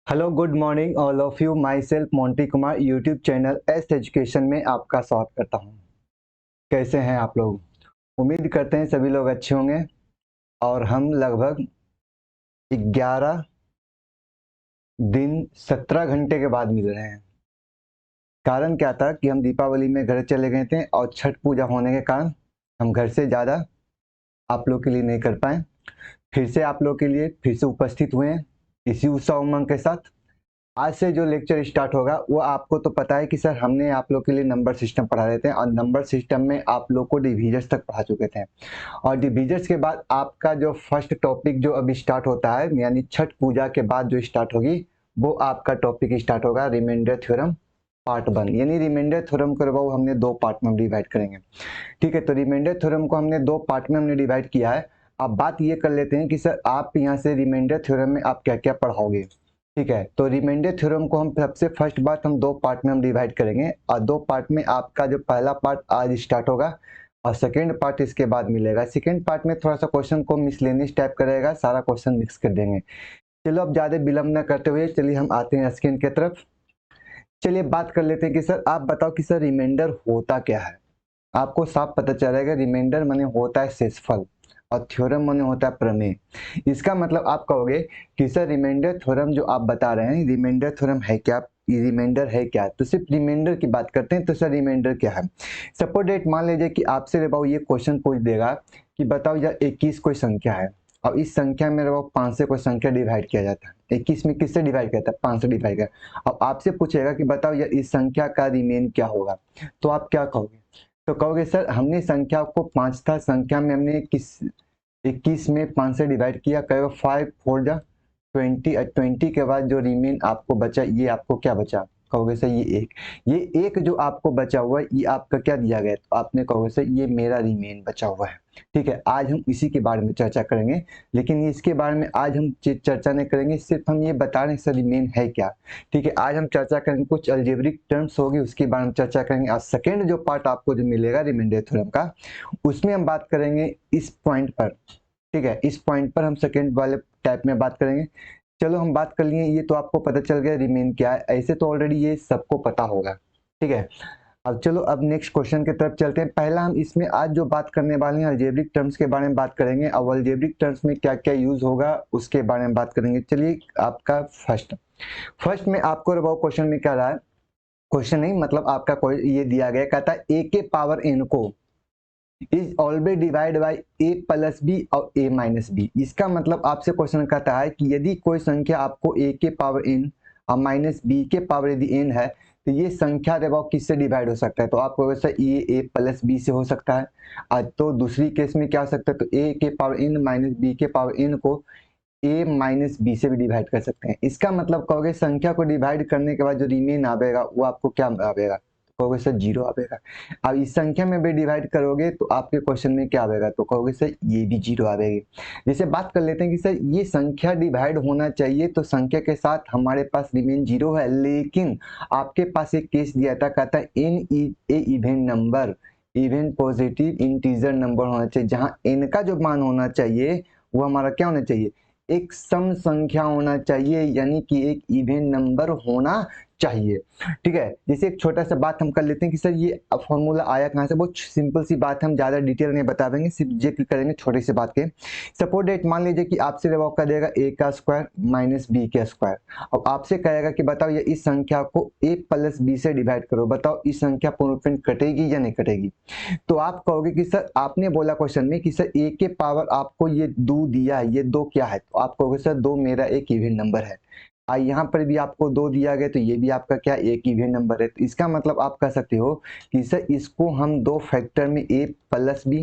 Hello good morning all of you. My self Monty Kumar YouTube channel S education में आपका स्वागत करता हूं। कैसे हैं आप लोग? उम्मीद करते हैं सभी लोग अच्छे होंगे। और हम लगभग 11 दिन 17 घंटे के बाद मिल रहे हैं। कारण क्या था कि हम दीपावली में घर चले गए थे और छठ पूजा होने के कारण हम घर से ज़्यादा आप लोग के लिए नहीं कर पाए। फिर से आप लोग के लिए फिर से उपस्थित हुए हैं इसी उत्साह उमंग के साथ। आज से जो लेक्चर स्टार्ट होगा वो आपको तो पता है कि सर हमने आप लोग के लिए नंबर सिस्टम पढ़ा देते हैं और नंबर सिस्टम में आप लोग को डिविजर्स तक पढ़ा चुके थे। और डिविजर्स के बाद आपका जो फर्स्ट टॉपिक जो अभी स्टार्ट होता है यानी छठ पूजा के बाद जो स्टार्ट होगी वो आपका टॉपिक स्टार्ट होगा रिमाइंडर थ्योरम पार्ट 1। यानी रिमाइंडर थ्योरम को हमने दो पार्ट में डिवाइड करेंगे। ठीक है, तो रिमाइंडर थ्योरम को हमने दो पार्ट में हमने डिवाइड किया है। अब बात ये कर लेते हैं कि सर आप यहाँ से रिमाइंडर थ्योरम में आप क्या क्या पढ़ाओगे। ठीक है, तो रिमाइंडर थ्योरम को हम सबसे फर्स्ट बात हम दो पार्ट में हम डिवाइड करेंगे और दो पार्ट में आपका जो पहला पार्ट आज स्टार्ट होगा और सेकेंड पार्ट इसके बाद मिलेगा। सेकेंड पार्ट में थोड़ा सा क्वेश्चन को मिसलेनियस टाइप का रहेगा, सारा क्वेश्चन मिक्स कर देंगे। चलो अब ज्यादा विलंब न करते हुए चलिए हम आते हैं स्क्रीन की तरफ। चलिए बात कर लेते हैं कि सर आप बताओ कि सर रिमाइंडर होता क्या है। आपको साफ पता चलेगा रिमाइंडर माने होता है शेषफल और थ्योरम माने होता है प्रमेय। इसका मतलब आप कहोगे कि सर रिमाइंडर थ्योरम जो आप बता रहे हैं रिमाइंडर थ्योरम है क्या, रिमाइंडर है क्या? तो सिर्फ रिमाइंडर की बात करते हैं। तो सर रिमाइंडर क्या है? सपोज डेट मान लीजिए कि आपसे रबाऊ ये क्वेश्चन पूछ देगा कि बताओ यह 21 कोई संख्या है और इस संख्या में रबाऊ 5 से कोई संख्या डिवाइड किया जाता है। 21 में किससे डिवाइड किया था? 5 से डिवाइड किया। अब आपसे पूछेगा कि बताओ यह इस संख्या का रिमेन क्या होगा, तो आप क्या कहोगे? तो कहोगे सर हमने संख्या को 5 था, संख्या में हमने 21 में 5 से डिवाइड किया, कहेगा 5 4 जा 20 और 20 के बाद जो रिमेन आपको बचा ये आपको क्या बचा? कहोगे सर ये एक जो आपको बचा हुआ है ये आपका क्या दिया गया? तो आपने कहोगे सर ये मेरा रिमेन बचा हुआ है। ठीक है, आज हम इसी के बारे में चर्चा करेंगे, लेकिन इसके बारे में आज हम चर्चा नहीं करेंगे, सिर्फ हम ये बता रहे हैं सर रिमेन है क्या। ठीक है, आज हम चर्चा करेंगे कुछ अलजेब्रिक टर्म्स होगी उसके बारे में चर्चा करेंगे। और सेकेंड जो पार्ट आपको जो मिलेगा रिमाइंडर थ्योरम का उसमें हम बात करेंगे इस पॉइंट पर। ठीक है, इस पॉइंट पर हम सेकेंड वाले टाइप में बात करेंगे। चलो हम बात कर लिए, ये तो आपको पता चल गया रिमेन क्या है, ऐसे तो ऑलरेडी ये सबको पता होगा। ठीक है, अब चलो अब नेक्स्ट क्वेश्चन की तरफ चलते हैं। पहला हम इसमें आज जो बात करने वाले हैं अलजेब्रिक टर्म्स के बारे में बात करेंगे और अलजेब्रिक टर्म्स में क्या क्या यूज होगा उसके बारे में बात करेंगे। चलिए आपका फर्स्ट में आपको रबाओ क्वेश्चन में क्या रहा है, क्वेश्चन नहीं मतलब आपका कोई ये दिया गया, कहता है ए के पावर एन को is always divide by a plus b और ए माइनस बी। इसका मतलब आपसे क्वेश्चन कहता है कि यदि कोई संख्या आपको ए के पावर एन और माइनस बी के पावर यदि एन है तो ये संख्या दबाव किससे डिवाइड हो सकता है? तो आपको वैसे ये ए प्लस बी से हो सकता है। तो दूसरी केस में क्या हो सकता है, तो ए के पावर एन माइनस बी के पावर एन को ए माइनस बी से भी डिवाइड कर सकते हैं। इसका मतलब कहोगे संख्या को डिवाइड करने के बाद जो रिमेन आवेगा वो आपको क्या आवेगा? कहोगे सर जीरो आवेगा। अब इस संख्या में भी डिवाइड करोगे तो आपके क्वेश्चन में क्या आवेगा? तो कहोगे सर ये भी जीरो आवेगी। जैसे बात कर लेते हैं कि सर ये संख्या डिवाइड होना चाहिए तो संख्या के साथ हमारे पास रिमेन जीरो है, लेकिन आपके पास एक केस दिया था, कहता है n is a even number, even positive integer number होना चाहिए, जहां एन का जो मान होना चाहिए वो हमारा क्या होना चाहिए? एक सम संख्या होना चाहिए, यानी कि एक इवन नंबर होना चाहिए। ठीक है, जैसे एक छोटा सा बात हम कर लेते हैं कि सर ये फॉर्मूला आया कहाँ से। बहुत सिंपल सी बात है, हम ज्यादा डिटेल नहीं बता देंगे, सिर्फ जिक्र करेंगे छोटी सी बात के। सपोज डेट मान लीजिए कि आपसे जवाब कर देगा ए का स्क्वायर माइनस बी का स्क्वायर। अब आपसे कहेगा कि बताओ ये इस संख्या को ए प्लस बी से डिवाइड करो, बताओ इस संख्या पूर्ण कटेगी या नहीं कटेगी? तो आप कहोगे कि सर आपने बोला क्वेश्चन में कि सर ए के पावर आपको ये दो दिया है, ये दो क्या है? तो आप कहोगे सर दो मेरा एक इवन नंबर है। यहाँ पर भी आपको दो दिया गया तो ये भी आपका क्या एक इवन नंबर है। तो इसका मतलब आप कह सकते हो कि सर इसको हम दो फैक्टर में ए प्लस बी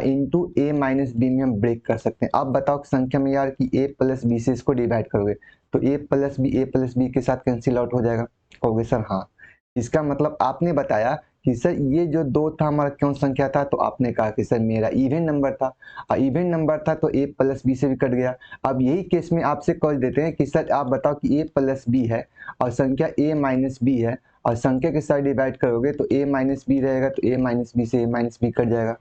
इंटू ए माइनस बी में हम ब्रेक कर सकते हैं। आप बताओ संख्या में यार कि ए प्लस बी से इसको डिवाइड करोगे तो ए प्लस बी के साथ कैंसिल आउट हो जाएगा। कहोगे सर हाँ। इसका मतलब आपने बताया कि सर ये जो दो था हमारा कौन संख्या था, तो आपने कहा कि सर मेरा इवन नंबर था और इवन नंबर था तो ए प्लस बी से भी कट गया। अब यही केस में आपसे कह देते हैं कि सर आप बताओ कि ए प्लस बी है और संख्या ए माइनस बी है और संख्या के साथ डिवाइड करोगे तो ए माइनस बी रहेगा, तो ए माइनस बी से ए माइनस बी कट जाएगा।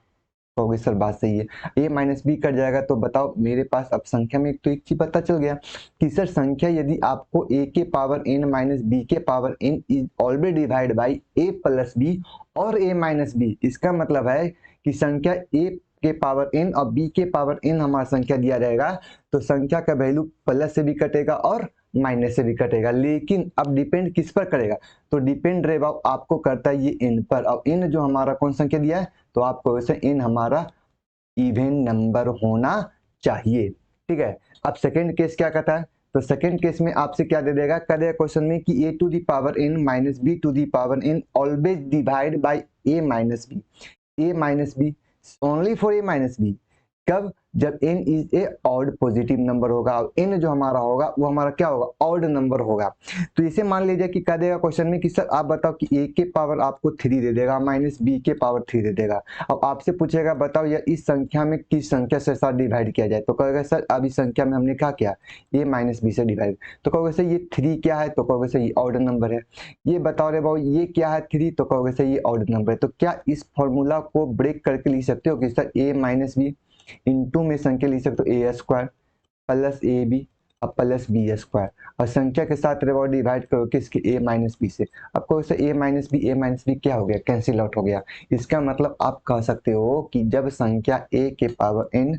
कहोगे सर बात सही है, a माइनस बी कट जाएगा तो बताओ मेरे पास अब संख्या में एक तो एक चीज पता चल गया कि सर संख्या यदि आपको a के पावर n माइनस बी के power n is always divide by a plus b और a माइनस बी। इसका मतलब है कि संख्या a के पावर n और b के पावर n हमारा संख्या दिया जाएगा तो संख्या का वैल्यू प्लस से भी कटेगा और माइनस से भी कटेगा, लेकिन अब डिपेंड किस पर करेगा, तो डिपेंड रहेगा आपको करता है ये n पर। अब n जो हमारा कौन संख्या दिया है तो आपको वैसे n हमारा इवन नंबर होना चाहिए। ठीक है, अब सेकंड केस क्या कहता है, तो सेकंड केस में आपसे क्या दे देगा, कह देगा क्वेश्चन में कि a to the power n minus b to the power n always divide by a minus b, a minus b only for a minus b. कब, जब n is a odd positive number होगा, n जो हमारा होगा वो हमारा क्या होगा, ऑड नंबर होगा। तो इसे मान लीजिए कि कह देगा क्वेश्चन में कि सर आप बताओ कि a के पावर आपको 3 दे देगा माइनस b के पावर 3 दे देगा। अब आपसे पूछेगा बताओ या इस संख्या में किस संख्या से साथ डिवाइड किया जाए, तो कहोगे सर अब इस संख्या में हमने क्या किया, a माइनस बी से डिवाइड, तो कहोगे सर ये 3 क्या है, तो कहोगे सर ये ऑड नंबर है। ये बताओ रे भाई ये क्या है 3, तो कहोगे सर ये ऑड नंबर है। तो क्या इस फॉर्मूला को ब्रेक करके लिख सकते हो कि sir a minus b into में संख्या लिख सकते हो a square plus a b अब प्लस बी स्क्वायर और संख्या के साथ डिवाइड करो किसके, ए माइनस बी से। आपको वैसे ए माइनस बी क्या हो गया, कैंसिल आउट हो गया। इसका मतलब आप कह सकते हो कि जब संख्या ए के power n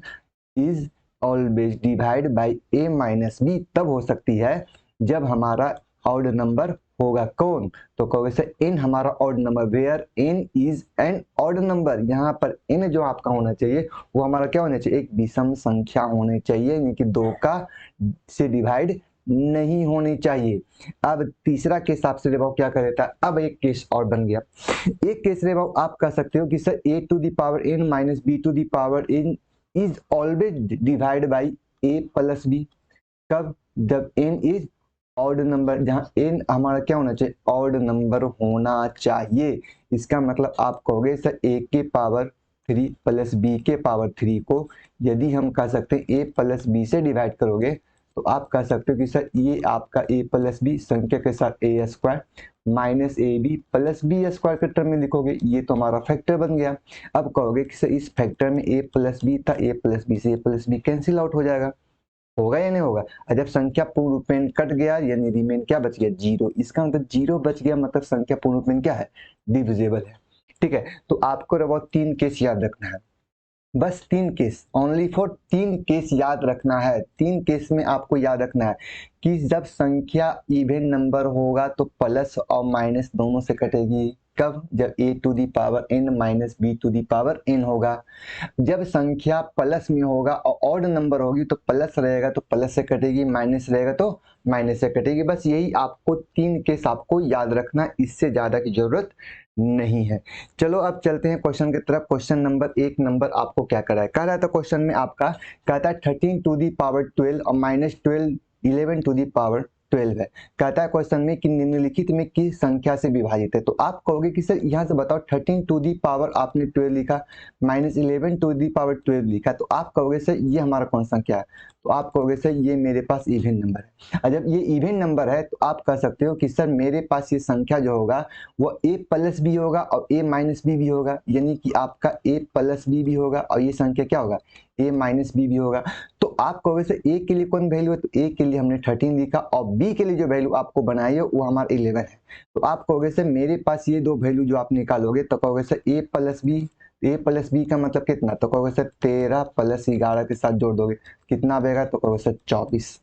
is always divide by a minus b तब हो सकती है जब हमारा ऑड नंबर होगा। कौन, तो कहोगे सर n हमारा odd number, where n is an odd number. यहाँ पर n जो आपका होना चाहिए वो हमारा क्या होना चाहिए, एक विषम संख्या होनी चाहिए, यानी कि 2 का से डिवाइड नहीं होनी चाहिए। अब तीसरा केस आपसे रेबाव क्या कर देता है, अब एक केस और बन गया। एक केस रेबाव आप कह सकते हो कि sir a to the power n minus b to the power n is always divide by a plus b. कब, जब n इज ऑड नंबर, जहां n हमारा क्या होना चाहिए, ऑड नंबर होना चाहिए। इसका मतलब आप कहोगे सर a के पावर 3 प्लस b के पावर 3 को यदि हम कह सकते हैं a प्लस बी से डिवाइड करोगे तो आप कह सकते हो कि सर ये आपका a प्लस बी संख्या के साथ a square minus a b plus b square के टर्म में लिखोगे, ये तो हमारा फैक्टर बन गया। अब कहोगे कि सर इस फैक्टर में a प्लस बी था, a प्लस बी से a plus b cancel out हो जाएगा, होगा या नहीं होगा। और जब संख्या पूर्ण रूप में कट गया यानी रिमेन क्या बच गया, जीरो। इसका मतलब जीरो बच गया मतलब संख्या पूर्ण रूप में क्या है, डिविजिबल है। ठीक है, तो आपको अब 3 केस याद रखना है, बस 3 केस, ओनली फॉर 3 केस याद रखना है। 3 केस में आपको याद रखना है कि जब संख्या इवन नंबर होगा तो प्लस और माइनस दोनों से कटेगी। कब, जब a to the power n minus b to the power n होगा। जब संख्या प्लस में होगा और ऑड नंबर होगी तो प्लस रहेगा तो प्लस से कटेगी, माइनस रहेगा तो माइनस से कटेगी। बस यही आपको 3 केस आपको याद रखना, इससे ज्यादा की जरूरत नहीं है। चलो अब चलते हैं क्वेश्चन की तरफ। क्वेश्चन नंबर 1 नंबर आपको क्या करा है, कह रहा था क्वेश्चन में आपका कहता है 13 टू दी पावर 12 और माइनस 12 11 टू दी पावर 12 है। कहता है क्वेश्चन में कि निम्नलिखित में किस संख्या से विभाजित है। तो आप कहोगे कि सर यहाँ से बताओ 13 टू दी पावर आपने 12 लिखा माइनस 11 टू दी पावर 12 लिखा, तो आप कहोगे सर ये हमारा कौन संख्या है, तो आप कहोगे सर ये मेरे पास इवन नंबर है। और जब ये इवन नंबर है तो आप कह सकते हो कि सर मेरे पास ये संख्या जो होगा वो a प्लस बी होगा और a माइनस बी भी होगा, यानी कि आपका a प्लस बी भी होगा और ये संख्या क्या होगा, a माइनस बी भी होगा। तो आप कहोगे सर a के लिए कौन वैल्यू है, तो a के लिए हमने 13 लिखा और b के लिए जो वैल्यू आपको बनाई है वो हमारा 11 है। तो आप कहोगे सर मेरे पास ये दो वैल्यू जो आप निकालोगे तो कहोगे सर a प्लस बी का मतलब कितना, तो कहोगे सर 13 प्लस 11 के साथ जोड़ दोगे कितना आएगा, तो कहोगे सर 24।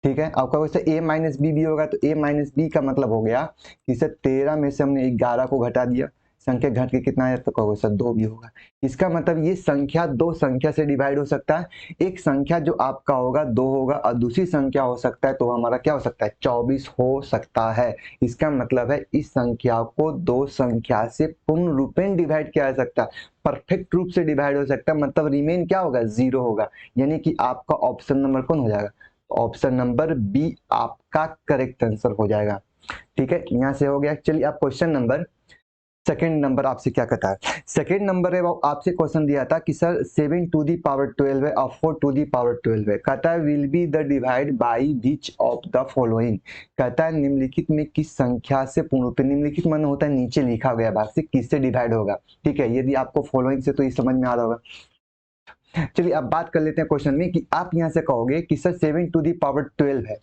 ठीक है, अब कहोगे सर a माइनस बी भी होगा तो a माइनस बी का मतलब हो गया कि सर 13 में से हमने 11 को घटा दिया, संख्या घट के कितना है, तो कहोगे सर 2 भी होगा। इसका मतलब ये संख्या 2 संख्या से डिवाइड हो सकता है। एक संख्या जो आपका होगा 2 होगा और दूसरी संख्या हो सकता है तो हमारा क्या हो सकता है, 24 हो सकता है। इसका मतलब है इस संख्या को 2 संख्या से पूर्ण रूप में डिवाइड किया जा सकता है, परफेक्ट रूप से डिवाइड हो सकता है, मतलब रिमेन क्या होगा, 0 होगा। यानी कि आपका ऑप्शन नंबर कौन हो जाएगा, ऑप्शन नंबर बी आपका करेक्ट आंसर हो जाएगा। ठीक है, यहां से हो गया। चलिए आप क्वेश्चन नंबर सेकेंड नंबर आपसे क्या कहता है, सेकेंड नंबर है वो आपसे क्वेश्चन दिया था कि सर 7 टू दी पावर 12 है और 4 टू दी पावर 12 है, कहता है will be the divide by which of the following, कहता है निम्नलिखित में किस संख्या से पूर्ण रूप, निम्नलिखित मन होता है नीचे लिखा गया भाग से किससे डिवाइड होगा। ठीक है, यदि आपको फॉलोइंग से तो ये समझ में आ रहा होगा। चलिए अब बात कर लेते हैं क्वेश्चन में कि आप यहां से कहोगे कि सर 7 टू दी पावर 12 है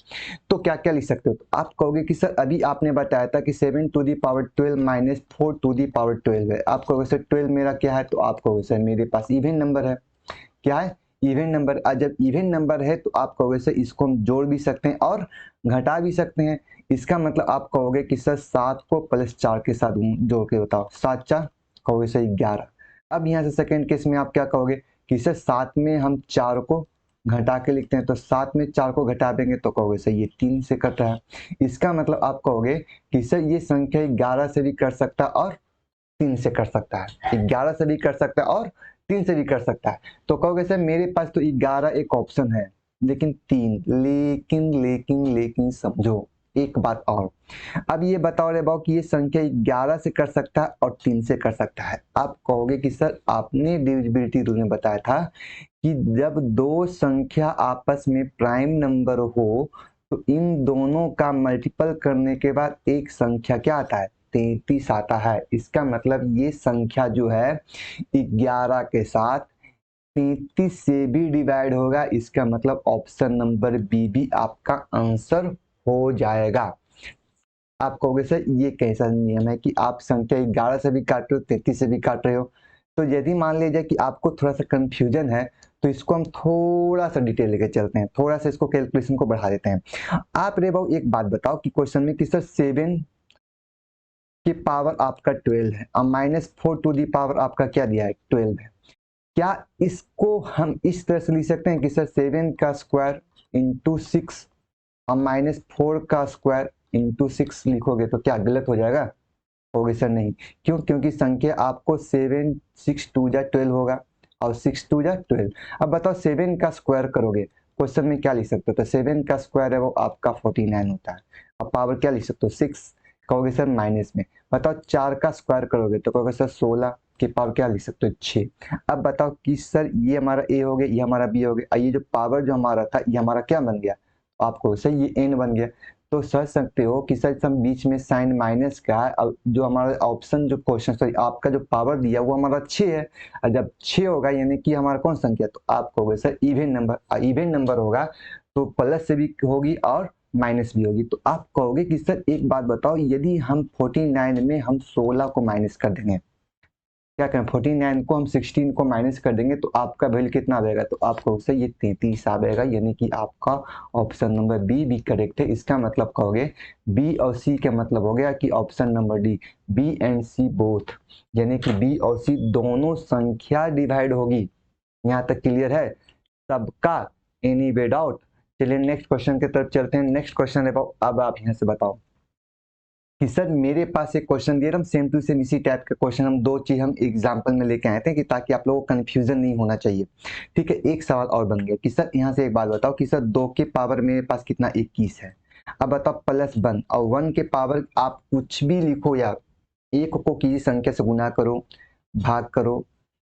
तो क्या क्या लिख सकते हो, तो आप कहोगे कि सर अभी आपने बताया था कि 7 to the power 12 minus 4 to the power 12 है, आप कहोगे सर 12 मेरा क्या है, तो आप कहोगे सर मेरे पास इवन नंबर है, क्या है इवन नंबर। जब इवन नंबर है तो आप कहोगे सर इसको हम जोड़ भी सकते हैं और घटा भी सकते हैं, इसका मतलब आप कहोगे कि सर 7 को प्लस 4 के साथ जोड़ के बताओ, 7 4 कहोगे सर 11। अब यहाँ से सेकेंड केस में आप क्या कहोगे कि सर 7 में हम 4 को घटा के लिखते हैं, तो 7 में 4 को घटा देंगे तो कहोगे सर ये 3 से कट रहा है, इसका मतलब आप कहोगे कि सर ये संख्या 11 से भी कर सकता है और 3 से कर सकता है, 11 से भी कर सकता है और 3 से भी कर सकता है। तो कहोगे सर मेरे पास तो 11 एक ऑप्शन है लेकिन 3, लेकिन समझो एक बात और, अब ये बताओ रे बाबू कि ये संख्या 11 से कर सकता है और 3 से कर सकता है। आप कहोगे कि सर आपने डिविजिबिलिटी रूल में बताया था कि जब दो संख्या आपस में प्राइम नंबर हो तो इन दोनों का मल्टीपल करने के बाद एक संख्या क्या आता है, 33 आता है। इसका मतलब ये संख्या जो है 11 के साथ 33 से भी डिवाइड होगा, इसका मतलब ऑप्शन नंबर बी भी आपका आंसर हो जाएगा। आप कहोगे सर ये कैसा नियम है कि आप संख्या 11 से भी काट रहे हो 33 से भी काट रहे हो, तो यदि मान लीजिए कि आपको थोड़ा सा कंफ्यूजन है तो इसको हम थोड़ा सा डिटेल लेके चलते हैं, थोड़ा सा इसको कैलकुलेशन को बढ़ा देते हैं। आप रे बाबू एक बात बताओ कि क्वेश्चन में कि सर 7 की पावर आपका 12 है और -4 टू दी पावर आपका क्या दिया है 12 है, क्या इसको हम इस तरह से लिख सकते हैं कि सर 7 का स्क्वायर इंटू 6 और -4 का स्क्वायर इंटू 6 लिखोगे तो क्या गलत हो जाएगा, होगी सर नहीं, क्यों, क्योंकि संख्या आपको 7 6 2 जा 12 होगा और 6 2 जा 12। अब बताओ 7 का स्क्वायर करोगे क्वेश्चन में क्या लिख सकते हो, तो 7 का स्क्वायर है वो आपका 49 होता है, अब पावर क्या लिख सकते हो 6, कहोगे सर माइनस में। बताओ 4 का स्क्वायर करोगे तो कहोगे सर 16 के पावर क्या लिख सकते हो 6। अब बताओ कि सर ये हमारा ए हो गया, ये हमारा बी हो गया, ये जो पावर जो हमारा था ये हमारा क्या बन गया, आपको सर ये एन बन गया। तो सोच सकते हो कि सर सब बीच में साइन माइनस का है, और जो हमारा ऑप्शन जो क्वेश्चन सॉरी आपका जो पावर दिया वो हमारा 6 है, और जब 6 होगा यानी कि हमारा कौन संख्या, तो आप कहोगे sir even number, even number होगा तो प्लस से भी होगी और माइनस भी होगी। तो आप कहोगे कि सर एक बात बताओ यदि हम 49 में हम 16 को माइनस कर देंगे, क्या करें 49 को हम 16 को माइनस कर देंगे तो आपका वैल्यू कितना आएगा, तो आपको उससे ये 33 आएगा, यानी कि आपका ऑप्शन नंबर बी भी करेक्ट है। इसका मतलब कहोगे बी और सी का मतलब हो गया कि option number d, b and c both, यानी कि बी और सी दोनों संख्या डिवाइड होगी। यहाँ तक क्लियर है सबका, एनी वे डाउट। चलिए नेक्स्ट क्वेश्चन की तरफ चलते हैं। नेक्स्ट क्वेश्चन है अब आप यहाँ से बताओ कि सर मेरे पास एक क्वेश्चन दिया, हम सेम टू सेम इसी टाइप का क्वेश्चन हम दो चीज हम एग्जांपल में लेके आए थे कि ताकि आप लोगों को कंफ्यूजन नहीं होना चाहिए। ठीक है, एक सवाल और बन गया कि सर यहाँ से एक बात बताओ कि सर 2 के पावर मेरे पास कितना 21 है। अब बताओ +1 और 1 के पावर आप कुछ भी लिखो यार, एक को किसी संख्या से गुना करो, भाग करो,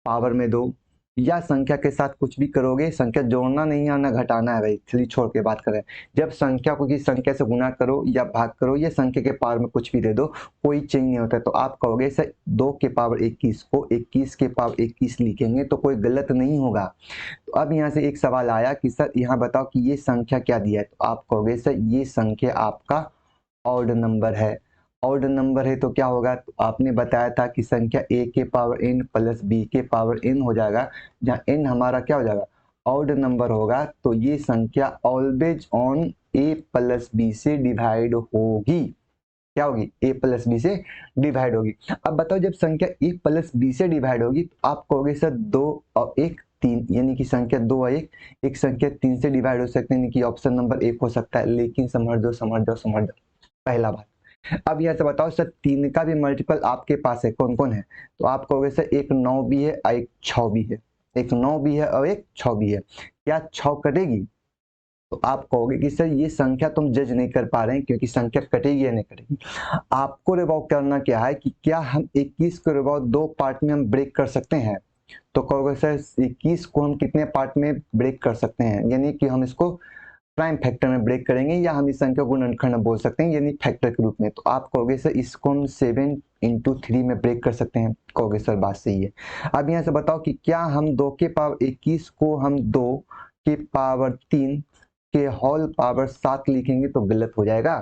पावर में दो, या संख्या के साथ कुछ भी करोगे, संख्या जोड़ना नहीं है ना घटाना है भाई, चलिए छोड़ के बात करें। जब संख्या को किसी संख्या से गुना करो या भाग करो या संख्या के पावर में कुछ भी दे दो, कोई चेंज नहीं होता है। तो आप कहोगे सर 2 के पावर 21 को 21 के पावर 21 लिखेंगे तो कोई गलत नहीं होगा। तो अब यहाँ से एक सवाल आया कि सर यहाँ बताओ कि ये संख्या क्या दिया है, तो आप कहोगे सर ये संख्या आपका ऑड नंबर है। ऑड नंबर है तो क्या होगा, तो आपने बताया था कि संख्या a के पावर n प्लस b के पावर n हो जाएगा, जहाँ n हमारा क्या हो जाएगा ऑड नंबर होगा, तो ये संख्या always on a plus b से डिवाइड होगी। क्या होगी, a प्लस बी से डिवाइड होगी। अब बताओ जब संख्या a प्लस बी से डिवाइड होगी तो आप कहोगे सर 2 और 1 3, यानी कि संख्या 2 और 1 संख्या 3 से डिवाइड हो सकते हैं, यानी कि ऑप्शन नंबर 1 हो सकता है। लेकिन समझ दो पहला बात। अब यहाँ से बताओ सर 3 का भी मल्टीपल आपके पास है, कौन कौन है, तो आप कहोगे सर एक 9 भी है और एक 6 भी है, एक 9 भी है और एक 6 भी है, क्या 6 कटेगी, तो आप कहोगे कि सर ये संख्या तुम जज नहीं कर पा रहे हैं क्योंकि संख्या कटेगी या नहीं कटेगी। आपको रिवॉल्व करना क्या है कि क्या हम 21 को रिवॉल्व 2 पार्ट में हम ब्रेक कर सकते हैं। तो कहोगे सर 21 को हम कितने पार्ट में ब्रेक कर सकते हैं, यानी कि हम इसको प्राइम फैक्टर में ब्रेक करेंगे या हम इस संख्या को गुणनखंड बोल सकते हैं यानी फैक्टर के रूप में। तो आप कहोगे सर इसको हम 7 × 3 में ब्रेक कर सकते हैं। कहोगे सर बात सही है। अब यहाँ से बताओ कि क्या हम 2 के पावर 21 को हम 2 के पावर 3 के होल पावर 7 लिखेंगे तो गलत हो जाएगा।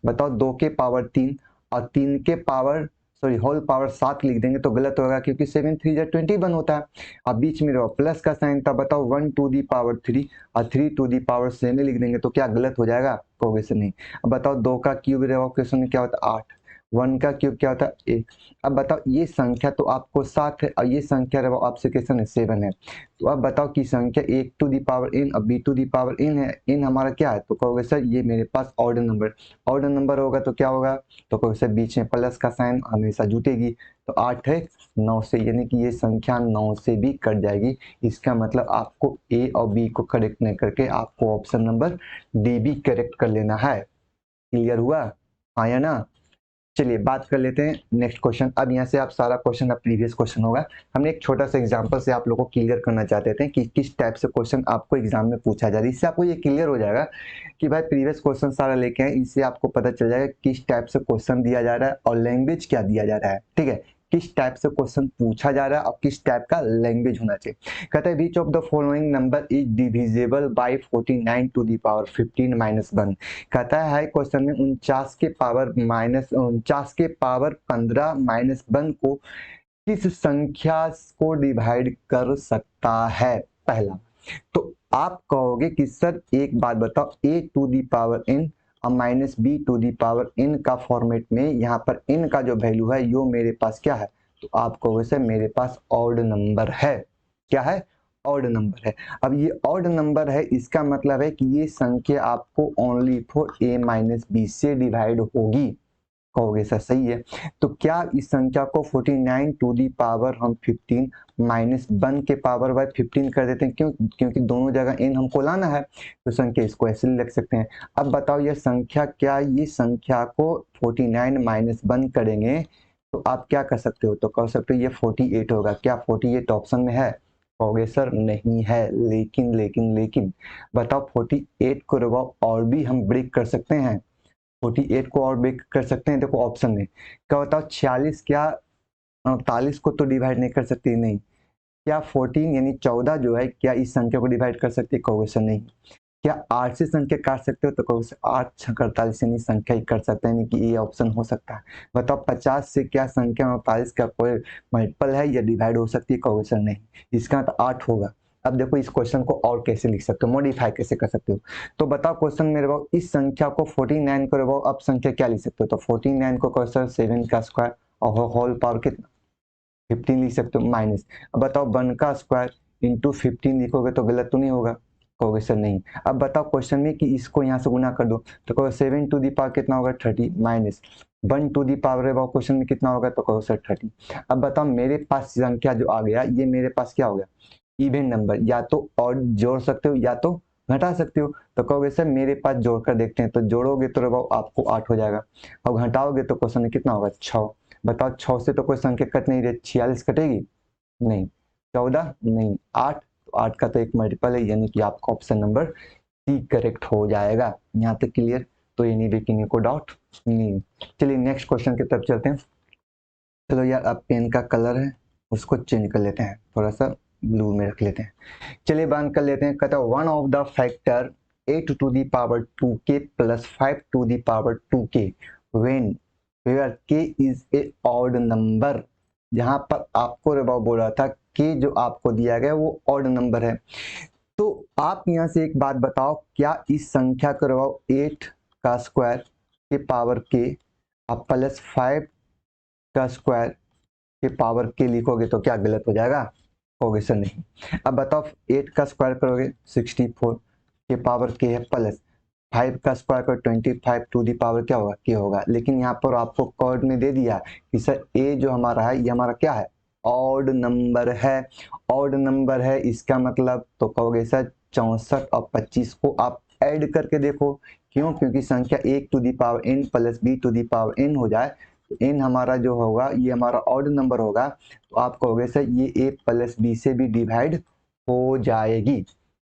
बताओ 2 के पावर 3 और 3 के पावर होल पावर 7 लिख देंगे तो गलत होगा क्योंकि 7 3 जा 21 होता है। अब बीच में प्लस का साइन था। बताओ 1 टू दी पावर 3 और 3 टू दी पावर 7 लिख देंगे तो क्या गलत हो जाएगा। कहोगे से नहीं। अब बताओ 2 का क्यूब क्वेश्चन में क्या होता है 8, 1 का क्यूब क्या होता है 1। अब बताओ ये संख्या तो आपको 7 है और ये संख्या आपसे क्वेश्चन है 7 है। तो अब बताओ कि संख्या 1 टू दी पावर n और b to the power n है। n हमारा क्या है तो कहोगे सर ये मेरे पास ऑड नंबर होगा तो क्या होगा तो कहोगे सर बीच में प्लस का साइन हमेशा जुटेगी। तो 8 है 9 से, यानी कि ये संख्या 9 से भी कट जाएगी। इसका मतलब आपको a और b को करेक्ट नहीं करके आपको ऑप्शन नंबर डी भी करेक्ट कर लेना है। क्लियर हुआ हाँ या ना। चलिए बात कर लेते हैं नेक्स्ट क्वेश्चन। अब यहाँ से आप सारा क्वेश्चन अब प्रीवियस क्वेश्चन होगा। हमने एक छोटा सा एग्जांपल से आप लोगों को क्लियर करना चाहते थे कि किस टाइप से क्वेश्चन आपको एग्जाम में पूछा जा रहा है। इससे आपको ये क्लियर हो जाएगा कि भाई प्रीवियस क्वेश्चन सारा लेके आए। इससे आपको पता चल जाएगा किस टाइप से क्वेश्चन दिया जा रहा है और लैंग्वेज क्या दिया जा रहा है। ठीक है, किस टाइप से क्वेश्चन पूछा जा रहा है और किस टाइप का लैंग्वेज होना चाहिए। कहता है which of the following number is divisible by 49 to the power 15 minus 1। कहता है क्वेश्चन में 49 के पावर 15 माइनस 1 को किस संख्या को डिवाइड कर सकता है। पहला तो आप कहोगे कि सर एक बात बताओ a to the power n और minus b to the power n का फॉर्मेट में यहाँ पर n का जो वैल्यू है यो मेरे पास क्या है। तो आप कहोगे सर मेरे पास ऑड नंबर है। क्या है ऑड नंबर है। अब ये ऑड नंबर है इसका मतलब है कि ये संख्या आपको only for a minus b से डिवाइड होगी। कहोगे सर सही है। तो क्या इस संख्या को 49 टू दी पावर हम 15 माइनस 1 के पावर बाय 15 कर देते हैं। क्यों क्योंकि दोनों जगह n हमको लाना है तो संख्या इसको ऐसे लिख सकते हैं। अब बताओ ये संख्या क्या ये संख्या को 49 माइनस 1 करेंगे तो आप क्या कर सकते हो तो कह सकते हो ये 48 होगा। क्या 48 ऑप्शन में है। कहोगे सर नहीं है। लेकिन बताओ 48 को और भी हम ब्रेक कर सकते हैं। 48 को और ब्रेक कर सकते हैं। देखो ऑप्शन में क्या बताओ 46 क्या 48 को तो डिवाइड नहीं कर सकती। नहीं क्या 14 यानी 14 जो है क्या इस संख्या को डिवाइड कर सकती है। कहोगे सर नहीं। क्या 8 से संख्या काट सकते हो तो कहोगे सर 8 छक 48 यानी संख्या ही कर सकते हैं, यानी कि ये ऑप्शन हो सकता है। बताओ 50 से क्या संख्या 48 का कोई मल्टीपल है या डिवाइड हो सकती है। कहोगे सर नहीं। इसका तो 8 होगा। अब देखो इस क्वेश्चन को और कैसे लिख सकते हो मॉडिफाई कैसे कर सकते हो। तो बताओ क्वेश्चन में रहो इस संख्या को 49 को रहो अब संख्या क्या लिख सकते हो। तो 49 को क्वेश्चन 7 का स्क्वायर और होल पावर कितना 15 लिख सकते हो माइनस। अब बताओ 1 का स्क्वायर इंटू 15 लिखोगे तो गलत तो नहीं होगा। कहोगे सर नहीं। अब बताओ क्वेश्चन में कि इसको यहाँ से गुना कर दो तो कहो 7 टू दी पावर कितना होगा 30 minus 1 to the power question में कितना होगा तो कहो सर 30। अब बताओ मेरे पास संख्या जो आ गया ये मेरे पास क्या हो गया इवन नंबर। या तो और जोड़ सकते हो या तो घटा सकते हो। तो कहोगे सर मेरे पास जोड़कर देखते हैं तो जोड़ोगे तो आपको 8 हो जाएगा और घटाओगे तो क्वेश्चन में कितना होगा 6। बताओ 6 से तो कोई संख्या कट नहीं रही 46 कटेगी नहीं 14 नहीं 8 तो 8 का तो एक मल्टीपल है यानी कि आपका ऑप्शन नंबर सी करेक्ट हो जाएगा। यहाँ तक क्लियर। तो ये नहीं देखिए को डाउट नहीं। चलिए नेक्स्ट क्वेश्चन की तरफ चलते हैं। चलो यार अब पेन का कलर है उसको चेंज कर लेते हैं थोड़ा सा ब्लू में रख लेते हैं। चलिए बंद कर लेते हैं। कहता है one of the factor 8 to the power 2k plus 5 to the power 2k when where k is a odd number. जहां पर आपको रबाव बोल रहा था k जो आपको दिया गया वो ऑड नंबर है। तो आप यहां से एक बात बताओ क्या इस संख्या का रबाव 8 का स्क्वायर के पावर k अब प्लस 5 का स्क्वायर के पावर के लिखोगे तो क्या गलत हो जाएगा। कहोगे सर नहीं। अब बताओ 8 का स्क्वायर करोगे 64 के पावर के है प्लस 5 का स्क्वायर करो 25 टू दी पावर क्या होगा के होगा। लेकिन यहाँ पर आपको कोड में दे दिया कि सर ए जो हमारा है ये हमारा क्या है ऑड नंबर है। ऑड नंबर है इसका मतलब तो कहोगे सर 64 और 25 को आप ऐड करके देखो। क्यों? क्योंकि संख्या a to the power n plus b to the power n हो जाए तो n हमारा जो होगा ये हमारा ऑड नंबर होगा, तो आप कहोगे सर ये a प्लस b से भी डिवाइड हो जाएगी।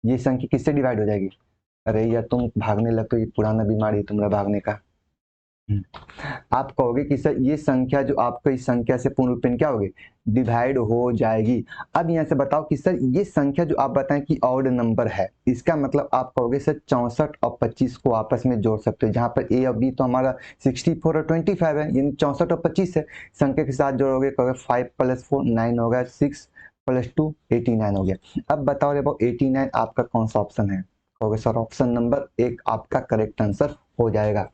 ये संख्या किससे डिवाइड हो जाएगी? अरे यार तुम भागने लगते हो, ये पुराना बीमारी है तुम्हारा भागने का। आप कहोगे कि सर ये संख्या जो आपको इस संख्या से पूर्ण रूपेण क्या होगी? डिवाइड हो जाएगी। अब यहाँ से बताओ कि सर ये संख्या जो आप बताएं कि ऑड नंबर है, इसका मतलब आप कहोगे सर 64 और 25 को आपस में जोड़ सकते हो, जहां पर a और b तो हमारा 64 और 25 है, यानी 64 और 25 है। संख्या के साथ जोड़ोगे कहोगे 5 + 4 9 होगा, 6 + 2 89 हो गया। अब बताओ रे बाबू 89 आपका कौन सा ऑप्शन है? कहोगे सर ऑप्शन नंबर 1 आपका करेक्ट आंसर हो जाएगा।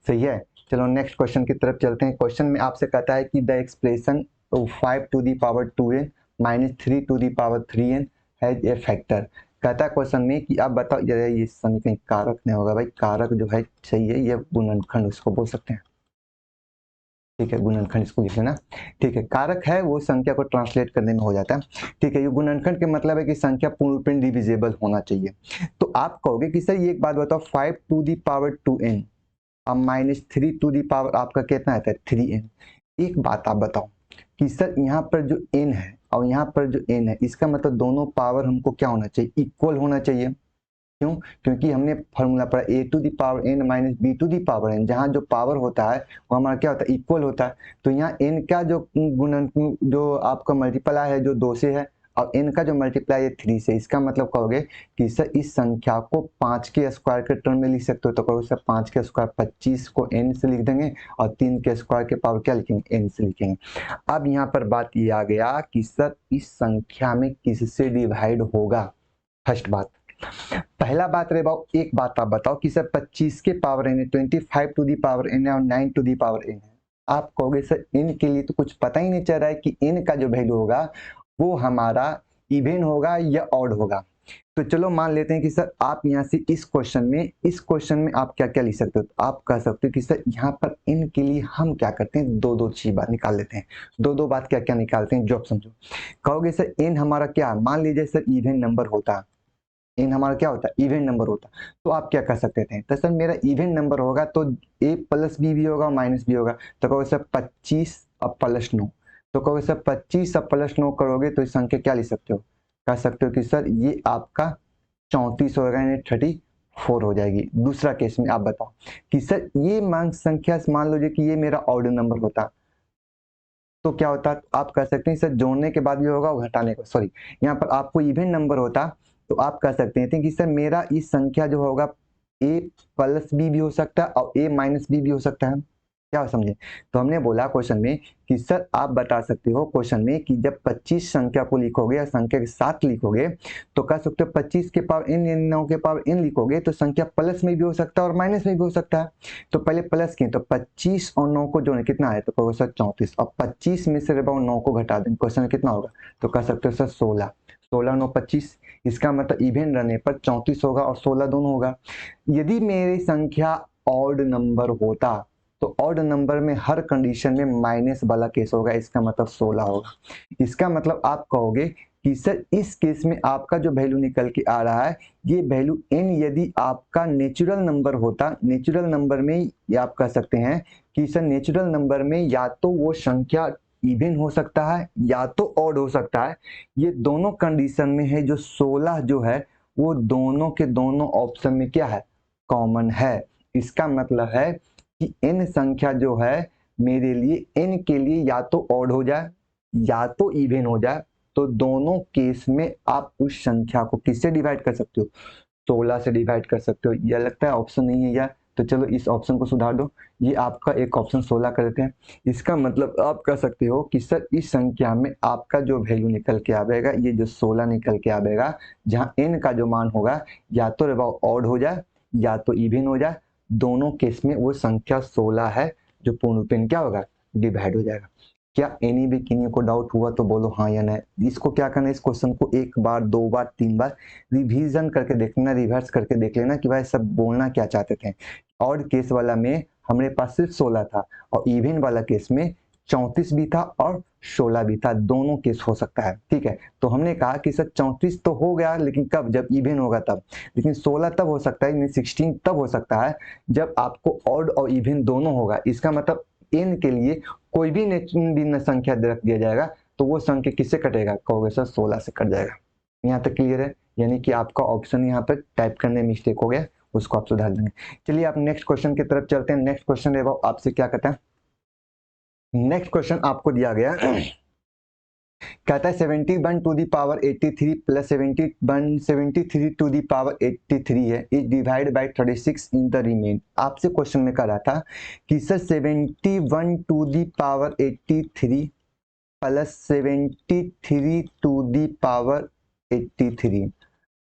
सही है। चलो नेक्स्ट क्वेश्चन की तरफ चलते हैं। क्वेश्चन में आपसे कहता है कि the expression 5 to the power 2n minus 3 to the power 3n has a factor. कहता है क्वेश्चन में कि आप बताओ, ये समीकरण कारक नहीं होगा भाई, कारक जो है सही है, ये गुणनखंड उसको बोल सकते हैं। ठीक है, गुणनखंड इसको लिख लेना। ठीक है, कारक है वो संख्या को ट्रांसलेट करने में हो जाता है। ठीक है, ये गुणनखंड के मतलब है कि संख्या पूर्ण रूपेण डिविजिबल होना चाहिए। तो आप कहोगे कि सर ये एक बात बताओ, 5 टू दी पावर 2n अब माइनस 3 टू दी पावर आपका कितना आता है? 3n। एक बात आप बताओ कि सर यहाँ पर जो n है और यहाँ पर जो n है, इसका मतलब दोनों पावर हमको क्या होना चाहिए? इक्वल होना चाहिए। क्यों? क्योंकि हमने फॉर्मूला पढ़ा a to the power n minus b to the power n, जहाँ जो पावर होता है वो हमारा क्या होता है? इक्वल होता है। तो यहाँ n का जो गुणन जो आपका मल्टीप्लाई है जो 2 से है, और n का जो मल्टीप्लाई है 3 से, इसका मतलब कहोगे कि सर इस संख्या को 5 के स्क्वायर के टर्म में लिख सकते हो। तो कहोगे सर 5 के स्क्वायर 25 को n से लिख देंगे और 3 के स्क्वायर के पावर क्या लिखेंगे? n से लिखेंगे। अब यहाँ पर बात ये आ गया कि सर इस संख्या में किससे डिवाइड होगा? फर्स्ट बात, पहला बात रे बाबू, एक बात आप बताओ कि सर 25 के पावर n है, 25 टू दी पावर n है और 9 टू दी पावर n है। आप कहोगे सर n के लिए तो कुछ पता ही नहीं चल रहा है कि n का जो वैल्यू होगा वो हमारा इवन होगा या ऑड होगा। तो चलो मान लेते हैं कि सर आप यहाँ से इस क्वेश्चन में आप क्या क्या लिख सकते हो? तो आप कह सकते हो कि सर यहाँ पर n के लिए हम क्या करते हैं? दो चीज बात निकाल लेते हैं। दो बात क्या क्या निकालते हैं जो आप समझो। कहोगे सर n हमारा क्या, मान लीजिए सर इवन नंबर होता, इन हमारा क्या होता है? इवन नंबर होता। तो आप क्या कर सकते थे? तो सर मेरा इवन नंबर होगा तो a प्लस बी भी होगा माइनस भी होगा। तो कहोगे सर 25 और प्लस 9। तो कहोगे सर 25 और प्लस 9 करोगे तो इस संख्या क्या लिख सकते हो? कह सकते हो कि सर ये आपका 34 होगा, यानी 34 हो जाएगी। दूसरा केस में आप बताओ कि सर ये मान संख्या मान लीजिए कि ये मेरा ऑड नंबर होता, तो क्या होता? आप कह सकते हैं सर जोड़ने के बाद भी होगा और घटाने का, सॉरी यहाँ पर आपको इवन नंबर होता तो आप कह सकते हैं कि सर मेरा इस संख्या जो होगा a प्लस बी भी हो सकता है और a माइनस बी भी हो सकता है। क्या समझे? तो हमने बोला क्वेश्चन में कि सर आप बता सकते हो क्वेश्चन में कि जब 25 संख्या को लिखोगे या संख्या के साथ लिखोगे तो कह सकते हो 25 के पावर n यानी 9 के पावर n लिखोगे तो संख्या प्लस में भी हो सकता है और माइनस में भी हो सकता है। तो पहले प्लस किए तो 25 और 9 को जोड़े कितना है? तो कहोगे सर 34। और 25 में से 9 को घटा दें, क्वेश्चन कितना होगा? तो कह सकते हो सर 16। 16 9 25, इसका मतलब इवन रहने पर 34 होगा और 16 दोनों होगा। यदि मेरी संख्या ऑड नंबर होता तो ऑड नंबर में हर कंडीशन में माइनस वाला केस होगा, इसका मतलब 16 होगा। इसका मतलब आप कहोगे कि सर इस केस में आपका जो वैल्यू निकल के आ रहा है ये वैल्यू n यदि आपका नेचुरल नंबर होता, नेचुरल नंबर में ये आप कह सकते हैं कि सर नेचुरल नंबर में या तो वो संख्या इवन हो सकता है या तो ऑड हो सकता है। ये दोनों कंडीशन में है, जो 16 जो है वो दोनों के दोनों ऑप्शन में क्या है? कॉमन है। इसका मतलब है कि n संख्या जो है मेरे लिए n के लिए या तो ऑड हो जाए या तो इवन हो जाए। तो दोनों केस में आप उस संख्या को किससे डिवाइड कर सकते हो? 16 से डिवाइड कर सकते हो। यह लगता है ऑप्शन नहीं है यार, तो चलो इस ऑप्शन को सुधार दो, ये आपका एक ऑप्शन 16 कर देते हैं। इसका मतलब आप कह सकते हो कि सर इस संख्या में आपका जो वैल्यू निकल के आएगा ये जो 16 निकल के आएगा, जहां n का जो मान होगा या तो ऑड हो जाए या तो इवन हो जाए, दोनों केस में वो संख्या 16 है जो पूर्ण रूपेण क्या होगा? डिवाइड हो जाएगा। क्या एनी भी किन्हीं को डाउट हुआ तो बोलो हाँ या नहीं। इसको क्या करना है, इस क्वेश्चन को एक बार, दो बार, तीन बार रिवीजन करके देखना, रिवर्स करके देख लेना कि भाई सब बोलना क्या चाहते थे। ऑड केस वाला में हमारे पास सिर्फ 16 था और इवन वाला केस में 34 भी था और 16 भी था, दोनों केस हो सकता है। ठीक है, तो हमने कहा कि सर 34 तो हो गया, लेकिन कब, जब इवन होगा तब। लेकिन 16 तब हो सकता है, 16 तब हो सकता है जब आपको ऑड और इवन दोनों होगा। इसका मतलब n के लिए कोई भी भिन्न संख्या रख दिया जाएगा तो वो संख्या किससे कटेगा, कहोगे सर 16 से कट जाएगा। यहाँ तक क्लियर है? यानी कि आपका ऑप्शन यहाँ पर टाइप करने में मिस्टेक हो गया, उसको आप सुधार देंगे। चलिए आप नेक्स्ट क्वेश्चन की तरफ चलते हैं। नेक्स्ट क्वेश्चन है वो आपसे क्या कहता है, नेक्स्ट क्वेश्चन आपको दिया गया कहता है 71 to the power 83 plus 73 to the power 83 है, is divide by 36 in the remain. आपसे क्वेश्चन में कह रहा था कि sir 71 to the power 83 plus 73 to the power 83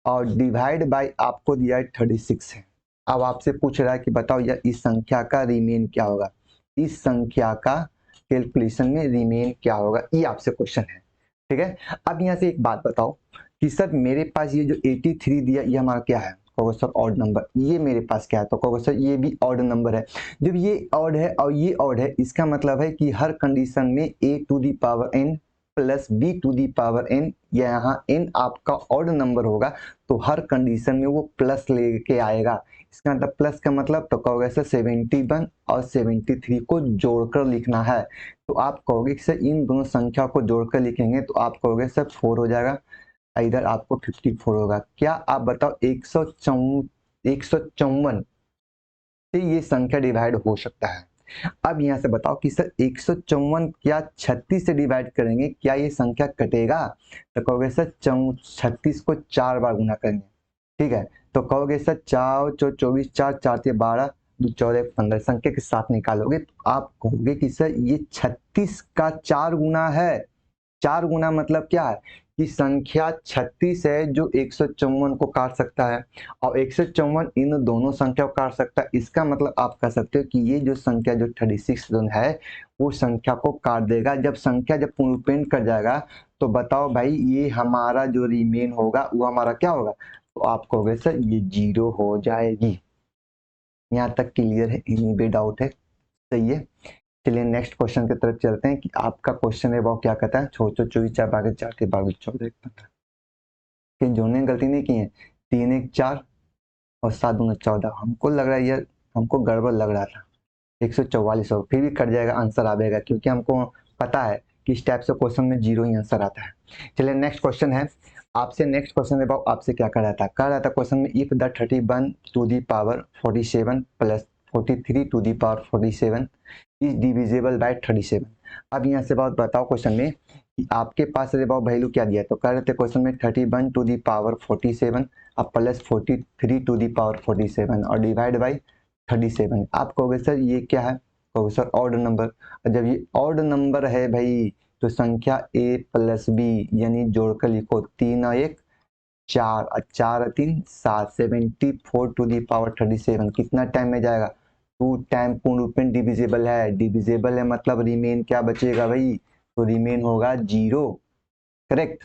और डिवाइड बाय आपको दिया है 36 है। अब आपसे पूछ रहा है कि बताओ यार इस संख्या का रिमेन क्या होगा, इस संख्या का कैलकुलेशन में रिमेन क्या होगा, ये आपसे क्वेश्चन है। ठीक है, अब यहाँ से एक बात बताओ कि सर मेरे पास ये जो 83 दिया ये हमारा क्या है, कहोगे सर ऑड नंबर। ये मेरे पास क्या है, तो कहोगे सर ये भी ऑड नंबर है। जब ये ऑड है और ये ऑड है, इसका मतलब है कि हर कंडीशन में a to the power n plus b to the power n, यहाँ n आपका ऑड नंबर होगा तो हर कंडीशन में वो प्लस लेके आएगा। इसका मतलब प्लस का मतलब, तो कहोगे सर 71 और 73 को जोड़कर लिखना है। तो आप कहोगे कि सर इन दोनों संख्या को जोड़कर लिखेंगे तो आप कहोगे सर 4 हो जाएगा, इधर आपको 54 होगा। क्या आप बताओ 154 से ये संख्या डिवाइड हो सकता है। अब यहाँ से बताओ कि सर 154 क्या 36 से डिवाइड करेंगे, क्या ये संख्या कटेगा, तो कहोगे सर 36 को 4 बार गुना करेंगे। ठीक है, तो कहोगे सर 4 24 4 4 से 12 2 14 15 संख्या के साथ निकालोगे तो आप कहोगे कि सर ये 36 का 4 गुना है। 4 गुना मतलब क्या है कि संख्या 36 है जो 154 को काट सकता है और 154 इन दोनों संख्या को काट सकता है। इसका मतलब आप कह सकते हो कि ये जो संख्या जो 36 है वो संख्या को काट देगा। जब संख्या जब पूर्णपेंड कर जाएगा तो बताओ भाई ये हमारा जो रिमेन होगा वो हमारा क्या होगा, तो आप कहोगे सर ये 0 हो जाएगी। यहाँ तक क्लियर है, इन्हीं पे डाउट है? सही है। चलिए नेक्स्ट क्वेश्चन की तरफ चलते हैं कि आपका क्वेश्चन है वो क्या कहता है। 24 4 बागे 4 के 12 14 15 कि जोड़ने गलती नहीं की है, 3 1 4 और 7 दूना 14। हमको लग रहा है यार, हमको गड़बड़ लग रहा था 144 हो, फिर भी कट जाएगा, आंसर आएगा क्योंकि हमको पता है कि इस टाइप से क्वेश्चन में 0 ही आंसर आता है। चलिए नेक्स्ट क्वेश्चन है आपसे, नेक्स्ट क्वेश्चन है आपसे क्या कर रहा था क्वेश्चन में, if the 31 to the power 47 plus 43 to the power 47 is divisible by 37। अब यहाँ से बहुत बताओ क्वेश्चन में कि आपके पास वैल्यू क्या दिया, तो कह रहे थे क्वेश्चन में 31 टू दी पावर 47 अब प्लस 43 टू दी पावर 47 और डिवाइड बाई 37। आप कहोगे सर ये क्या है, कहोगे सर ऑड नंबर। और जब ये ऑड नंबर है भाई तो संख्या a प्लस बी यानी जोड़कर लिखो, 3 और 1 4 और 4 और 3 7, 74 टू दी पावर 37 कितना टाइम में जाएगा, 2 टाइम पूर्ण रूप में डिविजिबल है। डिविजिबल है मतलब रिमेन क्या बचेगा भाई, तो रिमेन होगा 0। करेक्ट।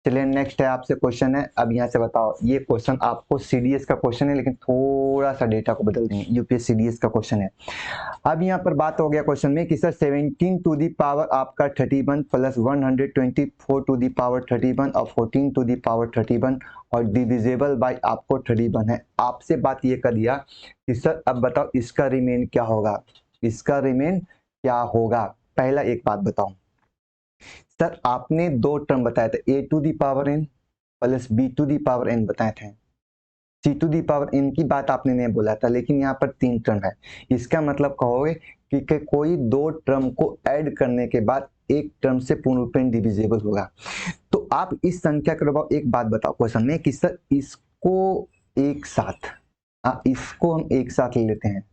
चलिए नेक्स्ट है आपसे क्वेश्चन है, अब यहाँ से बताओ, ये क्वेश्चन आपको सीडीएस का क्वेश्चन है लेकिन थोड़ा सा डेटा को बदल देंगे, यूपीएस सीडीएस का क्वेश्चन है। अब यहाँ पर बात हो गया क्वेश्चन में कि सर 17 टू दी पावर आपका 31 प्लस 124 टू दी पावर 31 और 14 टू दी पावर 31 और डिविजिबल बाय आपको 31 है। आपसे बात ये कर दिया कि सर अब बताओ इसका रिमेन क्या होगा, इसका रिमेन क्या होगा। पहला एक बात बताओ सर, आपने 2 टर्म बताए थे, a to the power n plus b to the power n बताए थे, c to the power n की बात आपने नहीं बोला था, लेकिन यहाँ पर 3 टर्म है। इसका मतलब कहोगे कि कोई 2 टर्म को ऐड करने के बाद एक टर्म से पूर्ण रूप में डिविजिबल होगा। तो आप इस संख्या के एक बात बताओ क्वेश्चन में कि सर इसको एक साथ, इसको हम एक साथ ले लेते हैं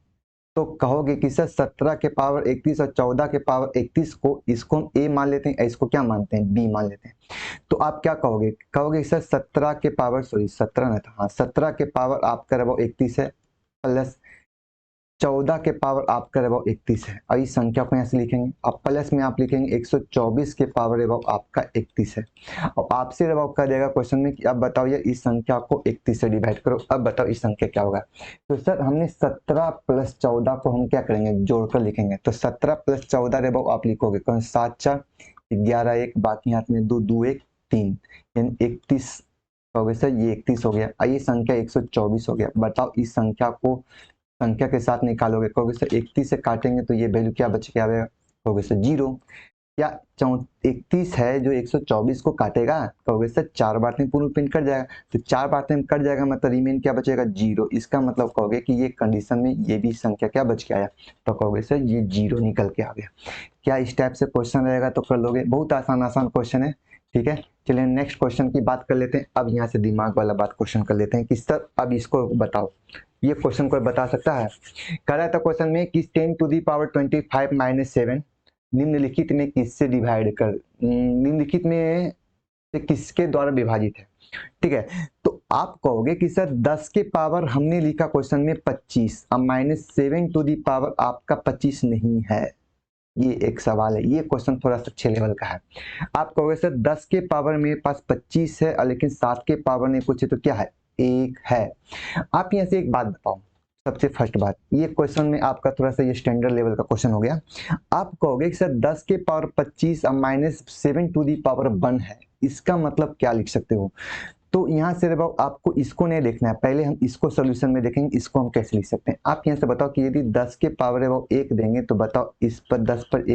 तो कहोगे कि सर 17 के पावर 31 और 14 के पावर 31 को, इसको हम a मान लेते हैं, इसको क्या मानते हैं, b मान लेते हैं। तो आप क्या कहोगे, कहोगे सर 17 के पावर 17 ना था, हाँ 17 के पावर आपका 31 है प्लस 14 के पावर आपका अबाव 31 है। और इस संख्या को यहाँ से लिखेंगे, अब प्लस में आप लिखेंगे 124 के पावर अबाव आपका 31 है। और आपसे अबाव कर देगा क्वेश्चन में कि अब बताओ ये इस संख्या को 31 से डिवाइड करो, अब बताओ इस संख्या क्या होगा। तो सर हमने 17 प्लस 14 को हम क्या करेंगे, जोड़कर लिखेंगे। तो 17 प्लस 14 अबाव आप लिखोगे कौन, 7 4 11 1, बाकी हाथ में 2 2 1 3, यानी 31 हो गया सर, ये 31 हो गया। ये संख्या 124 हो गया। बताओ इस संख्या को संख्या के साथ निकालोगे, कहोगे सर 31 से काटेंगे तो ये वैल्यू क्या बच के आएगा, कहोगे सर 0। क्या 31 है जो 124 को काटेगा, कहोगे सर 4 बार में पूर्ण पिन कट जाएगा। तो 4 बार में कट जाएगा मतलब रिमेन क्या बचेगा, 0। इसका मतलब कहोगे कि ये कंडीशन में ये भी संख्या क्या बच के आया, तो कहोगे सर ये 0 निकल के आ गया। क्या इस टाइप से क्वेश्चन रहेगा तो कर लोगे, बहुत आसान आसान क्वेश्चन है। ठीक है, चलिए नेक्स्ट क्वेश्चन की बात कर लेते हैं। अब यहाँ से दिमाग वाला बात क्वेश्चन कर लेते हैं कि सर अब इसको बताओ, ये क्वेश्चन कोई बता सकता है। कह रहा था क्वेश्चन में कि 10 टू दी पावर 25 माइनस 7 निम्नलिखित में किससे डिवाइड कर, निम्नलिखित में से किसके द्वारा विभाजित है। ठीक है, तो आप कहोगे कि सर 10 के पावर हमने लिखा क्वेश्चन में 25, अब माइनस 7 टू दी पावर आपका 25 नहीं है। ये एक सवाल है, ये क्वेश्चन थोड़ा सा अच्छे लेवल का है। आप कहोगे सर 10 के पावर मेरे पास 25 है, लेकिन 7 के पावर में कुछ है तो क्या है, 1 है। आप यहाँ से एक बात बताओ, सबसे फर्स्ट बात, ये क्वेश्चन में आपका थोड़ा सा ये स्टैंडर्ड लेवल का क्वेश्चन हो गया। आप कहोगे कि सर 10 के पावर 25 और माइनस 7 टू दी पावर 1 है, इसका मतलब क्या लिख सकते हो। तो यहाँ से आपको इसको नहीं देखना है, पहले हम इसको सोल्यूशन में देखेंगे, इसको हम कैसे लिख सकते हैं। आप यहाँ से बताओ कि यदि 10 के पावर 1 देंगे तो बताओ इस पर 10 पर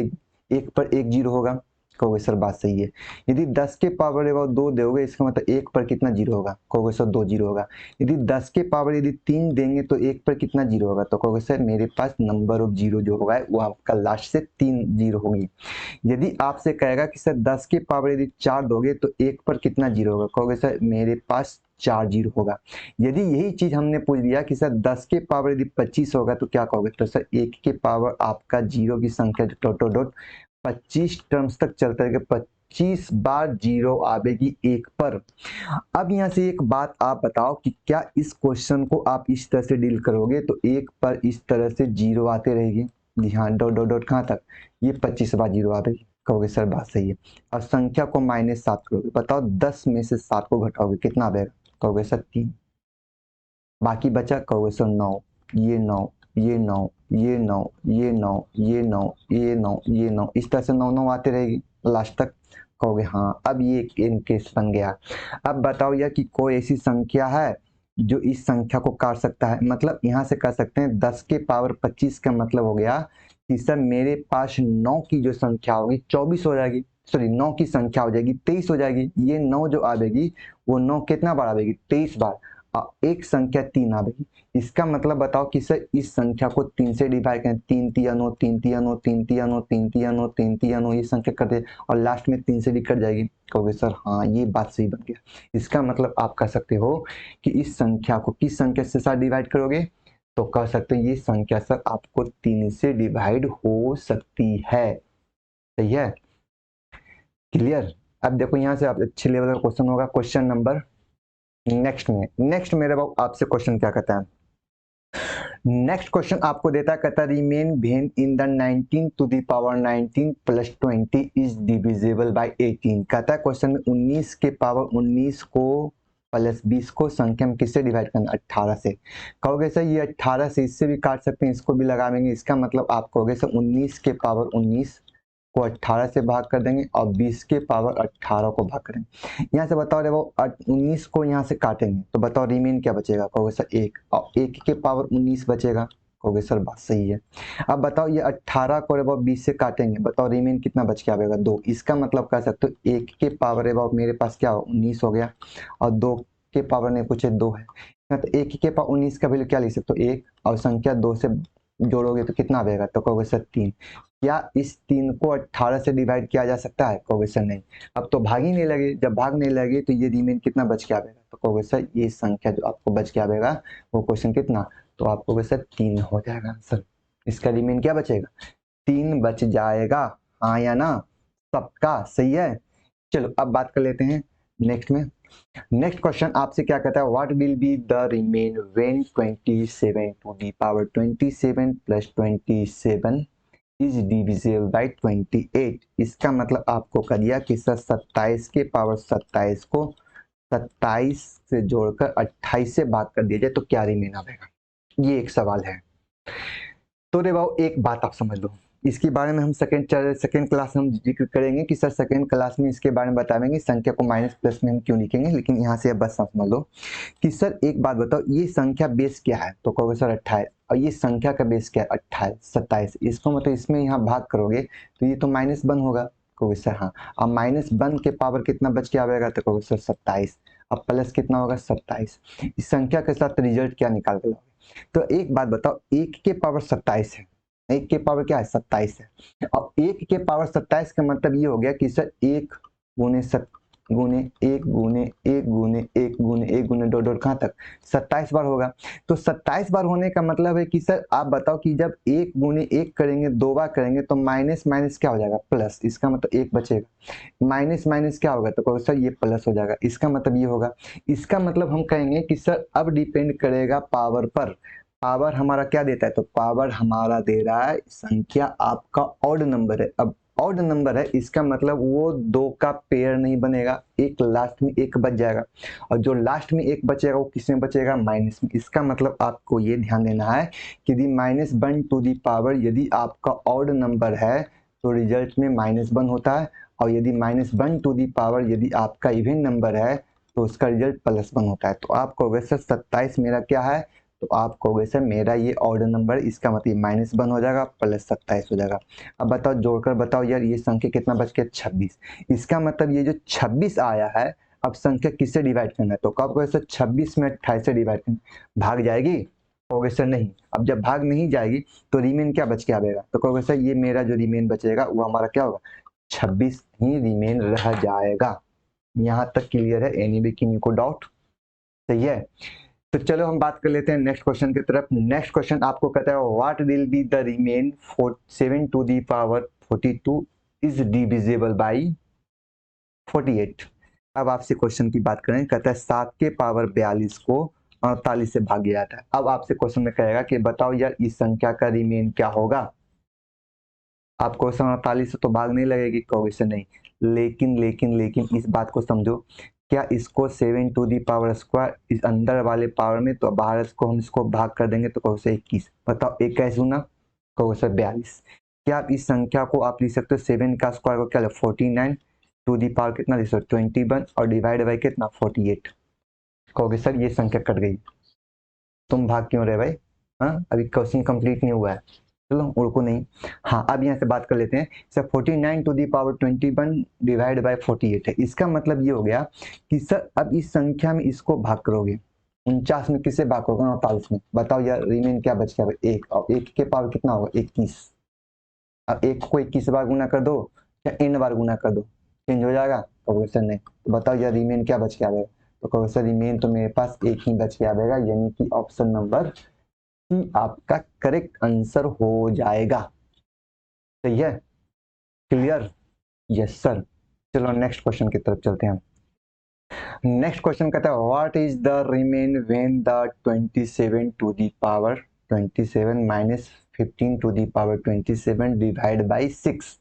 1 पर 1 जीरो होगा, कहोगे सर बात सही है। यदि 10 के पावर 2 दोगे, इसका मतलब 1 पर कितना जीरो होगा, कहोगे सर 2 जीरो होगा। यदि 10 के पावर यदि 3 देंगे तो 1 पर कितना जीरो होगा, तो कहोगे सर मेरे पास नंबर ऑफ जीरो जो होगा वो आपका लास्ट से 3 जीरो होगी। यदि आपसे कहेगा कि सर 10 के पावर यदि 4 दोगे तो 1 पर कितना जीरो होगा, कहोगे सर मेरे पास 4 जीरो होगा। यदि यही चीज हमने पूछ दिया कि सर 10 के पावर यदि 25 होगा तो क्या कहोगे, तो सर 1 के पावर आपका जीरो की संख्या डॉट डॉट 25 टर्म्स तक चलता है, 25 बार जीरो आवेगी 1 पर। अब यहाँ से एक बात आप बताओ कि क्या इस क्वेश्चन को आप इस तरह से डील करोगे, तो 1 पर इस तरह से जीरो आते रहेगी, जी हाँ, डॉट डॉट डॉट कहाँ तक, ये 25 बार जीरो आवेगी, कहोगे सर बात सही है। और संख्या को -7 करोगे, बताओ 10 में से 7 को घटाओगे कितना आवेगा, कहोगे सर 3, बाकी बचा, कहोगे सर 9, ये 9 ये 9 ये 9 ये 9 ये 9 ये 9 ये 9, इस तरह से 9 9 आते रहेगी लास्ट तक, कहोगे हाँ। अब ये इन केस बन गया। अब बताओ यह कि कोई ऐसी संख्या है जो इस संख्या को काट सकता है, मतलब यहाँ से कर सकते हैं 10 के पावर 25 का मतलब हो गया कि सर मेरे पास 9 की जो संख्या होगी 24 हो जाएगी, सॉरी 9 की संख्या हो जाएगी 23 हो जाएगी। ये 9 जो आवेगी वो 9 कितना बार आवेगी, 23 बार, और एक संख्या 3 आवेगी। इसका मतलब बताओ कि सर इस संख्या को 3 से डिवाइड करें, 3 तिया 9 3 तिया 9 3 तिया 9 3 तिया 9 3 तिया 9, ये संख्या कर दे और लास्ट में 3 से भी कट जाएगी, कहोगे सर हाँ ये बात सही बन गया। इसका मतलब आप कह सकते हो कि इस संख्या को किस संख्या से साथ डिवाइड करोगे, तो कह सकते हैं ये संख्या सर आपको 3 से डिवाइड हो सकती है। सही है, क्लियर। अब देखो यहाँ से आप अच्छे लेवल का क्वेश्चन होगा, क्वेश्चन नंबर नेक्स्ट मेरे बाबू आपसे क्वेश्चन क्या कहता है। नेक्स्ट क्वेश्चन आपको देता है, कहता है remain when in the 19 to the power 19 plus 20 is divisible by 18। कहता है क्वेश्चन में 19 के पावर 19 को प्लस 20 को संख्या में किससे डिवाइड करना, 18 से। कहोगे सर ये 18 से इससे भी काट सकते हैं, इसको भी लगाएंगे, इसका मतलब आप कहोगे सर 19 के पावर 19 को 18 से भाग कर देंगे और 20 के पावर 18 को भाग करेंगे। यहाँ से बताओ देखो 19 को यहाँ से काटेंगे तो बताओ रिमेन क्या बचेगा, कहोगे सर 1, और 1 के पावर 19 बचेगा, कहोगे सर बात सही है। अब बताओ ये 18 को अब 20 से काटेंगे, बताओ रिमेन कितना बच के आएगा, 2। इसका मतलब कह सकते हो 1 के पावर अब मेरे पास क्या हो 19 हो गया और 2 के पावर में कुछ 2 है, तो 1 के पावर 19 का वैल्यू क्या लिख सकते हो 1, और संख्या 2 से जोड़ोगे तो कितना आएगा, तो कहोगे सर 3। क्या इस 3 को 18 से डिवाइड किया जा सकता है, कहोगे सर नहीं। अब तो भाग ही नहीं लगे, जब भाग नहीं लगे तो ये रिमेन कितना बच के आएगा, तो कहोगे सर ये संख्या जो आपको बच के आएगा वो क्वेश्चन कितना, तो आपको कहोगे सर 3 हो जाएगा आंसर। इसका रिमेन क्या बचेगा, 3 बच जाएगा, हाँ या ना, सबका सही है। चलो अब बात कर लेते हैं नेक्स्ट में नेक्स्ट क्वेश्चन आपसे क्या कहता है, what will be the remain when 27 to the power 27 plus 27 is divisible by 28। इसका मतलब आपको कर दिया कि सर 27 के पावर 27 को 27 से जोड़कर 28 से भाग कर दिया जाए तो क्या रिमेन आएगा, ये एक सवाल है। तो रे बाबू एक बात आप समझ लो, इसके बारे में हम सेकंड क्लास में हम जिक्र करेंगे कि सर सेकंड क्लास में इसके बारे में बताएंगे संख्या को माइनस प्लस में हम क्यों लिखेंगे, लेकिन यहाँ से बस समझ लो कि सर एक बात बताओ, ये संख्या बेस क्या है, तो कहोगे सर 28, और ये संख्या का बेस क्या है 28 27, इसको मतलब इसमें यहाँ भाग करोगे तो ये तो -1 होगा, कहोगे सर हाँ। अब -1 के पावर कितना बच के आएगा, तो कहोगे सर 27, अब प्लस कितना होगा 27। इस संख्या के साथ रिजल्ट क्या निकाल के लाओगे, तो एक बात बताओ, 1 के पावर 27 है, 1 के पावर क्या है 27 है, अब 1 के पावर 27 का मतलब ये हो गया कि सर 1 गुने 1 गुने 1 गुने 1 गुने 1 गुने डॉट डॉट कहाँ तक 27 बार होगा। तो 27 बार होने का मतलब है कि सर आप बताओ कि जब 1 गुने 1 करेंगे 2 बार करेंगे तो माइनस माइनस क्या हो जाएगा प्लस, इसका मतलब 1 बचेगा, माइनस माइनस क्या होगा, तो सर ये प्लस हो जाएगा, इसका मतलब ये होगा। इसका मतलब हम कहेंगे कि सर अब डिपेंड करेगा पावर पर, पावर हमारा क्या देता है, तो पावर हमारा दे रहा है संख्या आपका ऑड नंबर है। अब ऑड नंबर है इसका मतलब वो 2 का पेयर नहीं बनेगा, एक लास्ट में 1 बच जाएगा, और जो लास्ट में 1 बचेगा वो किस में बचेगा माइनस में। इसका मतलब आपको ये ध्यान देना है कि यदि -1 टू दी पावर यदि आपका ऑड नंबर है तो रिजल्ट में -1 होता है, और यदि -1 टू दी पावर यदि आपका इवन नंबर है तो उसका रिजल्ट +1 होता है। तो आप कहोगे सर 27 मेरा क्या है, तो आप कहोगे सर मेरा ये ऑर्डर नंबर, इसका मतलब -1 हो जाएगा प्लस 27 हो जाएगा। अब बताओ जोड़कर बताओ यार ये संख्या कितना बच गया 26, इसका मतलब ये जो 26 आया है अब संख्या किससे डिवाइड करना है, तो कब कहोगे सर 26 में 28 से डिवाइड करना, भाग जाएगी, कहोगे सर नहीं। अब जब भाग नहीं जाएगी तो रिमेन क्या बच के आएगा, तो कहोगे सर ये मेरा जो रिमेन बचेगा वो हमारा क्या होगा 26 ही रिमेन रह जाएगा। यहाँ तक क्लियर है, एनी बी की को डाउट, सही है। तो चलो हम बात कर लेते हैं नेक्स्ट क्वेश्चन की तरफ। नेक्स्ट क्वेश्चन आपको कहता है what will be the remain 7 to the power 42 is divisible by 48। अब आपसे क्वेश्चन की बात करें, कहता है 7 के पावर 42 को 48 से भाग जाता है। अब आपसे क्वेश्चन में कहेगा कि बताओ यार इस संख्या का रिमेन क्या होगा, आपको 48 से तो भाग नहीं लगेगी, कहोगे से नहीं, लेकिन इस बात को समझो, क्या इसको 7 टू दी पावर स्क्वायर इस अंदर वाले पावर में, तो बाहर को हम इसको भाग कर देंगे तो कहोगे से 21, बताओ 1 कैसे होना, कहोगे सर 42। क्या आप इस संख्या को आप लिख सकते हो 7 का स्क्वायर को क्या 49 टू दी पावर कितना लिख सकते 21 और डिवाइड बाई कितना 48, कहोगे सर ये संख्या कट गई, तुम भाग क्यों रहे भाई, हाँ अभी क्वेश्चन कंप्लीट नहीं हुआ है, चलो उड़को नहीं। हाँ अब यहाँ से बात कर लेते हैं, sir 49 to the power 21 divide by 48 है, इसका मतलब ये हो गया कि सर अब इस संख्या में इसको भाग करोगे 49 में, किससे भाग करोगे 48 में, बताओ यार रिमेन क्या बच गया 1, और 1 के पावर कितना होगा 21, अब 1 को 21 बार गुना कर दो या n बार गुना कर दो, चेंज हो जाएगा, कहोगे सर नहीं, तो बताओ यार रिमेन क्या बच के आएगा, तो कहोगे सर रिमेन तो मेरे पास 1 ही बच के आएगा, यानी कि ऑप्शन नंबर सी आपका करेक्ट आंसर हो जाएगा, सही है, क्लियर, यस सर। चलो नेक्स्ट क्वेश्चन की तरफ चलते हैं। नेक्स्ट क्वेश्चन कहता है what is the remain when the 27 to the power 27 minus 15 to the power 27 divide by 6।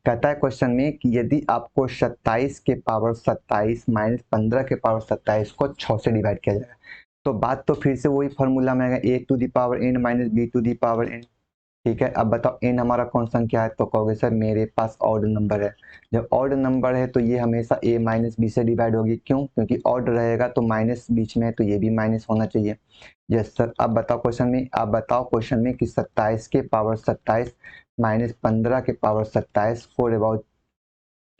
कहता है क्वेश्चन में कि यदि आपको 27 के पावर 27 माइनस 15 के पावर 27 को 6 से डिवाइड किया जाएगा, तो बात तो फिर से वही फॉर्मूला में आएगा a to the power n minus b to the power n, ठीक है। अब बताओ n हमारा कौन संख्या है, तो कहोगे सर मेरे पास ऑड नंबर है, जब ऑड नंबर है तो ये हमेशा a माइनस बी से डिवाइड होगी, क्यों, क्योंकि ऑड रहेगा तो माइनस बीच में है तो ये भी माइनस होना चाहिए, यस सर। अब बताओ क्वेश्चन में, आप बताओ क्वेश्चन में कि 27 के पावर 27 माइनस 15 के पावर 27 को अबाउट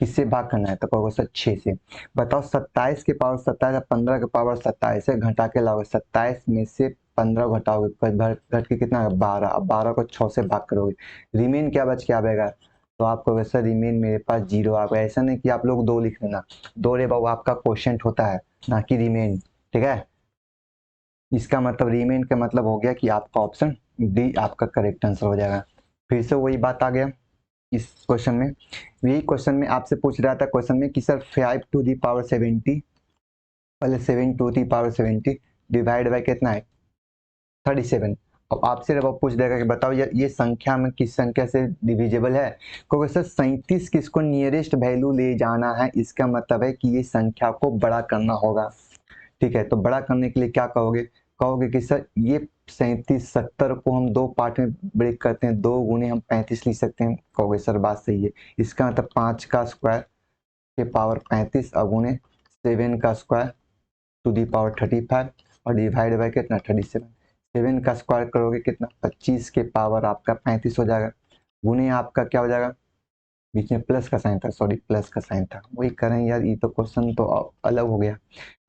किससे भाग करना है, तो कहोगे सर 6 से। बताओ 27 के पावर 27 15 के पावर 27 है, घटा के लाओगे 27 में से 15 घटाओगे घट के कितना 12, अब 12 को 6 से भाग करोगे, रिमेन क्या बच के आएगा, तो आपको वैसा रिमेन मेरे पास 0 आ गया। ऐसा नहीं कि आप लोग 2 लिख लेना, 2 रे बाबू आपका क्वेश्चन होता है ना कि रिमेन, ठीक है। इसका मतलब रिमेन का मतलब हो गया कि आपका ऑप्शन डी आपका करेक्ट आंसर हो जाएगा। फिर से वही बात आ गया इस क्वेश्चन में, यही क्वेश्चन में आपसे पूछ रहा था क्वेश्चन में कि सर 5 टू दी पावर 70 पहले 7 to the power 70 divide by कितना है 37। अब आपसे जब पूछ देगा कि बताओ यार ये संख्या में किस संख्या से डिविजिबल है, क्योंकि सर 37 किसको नियरेस्ट वैल्यू ले जाना है, इसका मतलब है कि ये संख्या को बड़ा करना होगा। ठीक है, तो बड़ा करने के लिए क्या कहोगे, कहोगे कि सर ये 37 70 को हम दो पार्ट में ब्रेक करते हैं, 2 गुने हम 35 लिख सकते हैं। कहोगे सर बात सही है, इसका मतलब 5 का स्क्वायर के पावर 35 और गुने 7 का स्क्वायर टू दी पावर 35 और डिवाइड बाय कितना 37। 7 का स्क्वायर करोगे कितना 25 के पावर आपका 35 हो जाएगा, गुने आपका क्या हो जाएगा, बीच में प्लस का साइन था, सॉरी प्लस का साइन था, वही करें यार, ये तो क्वेश्चन तो अलग हो गया।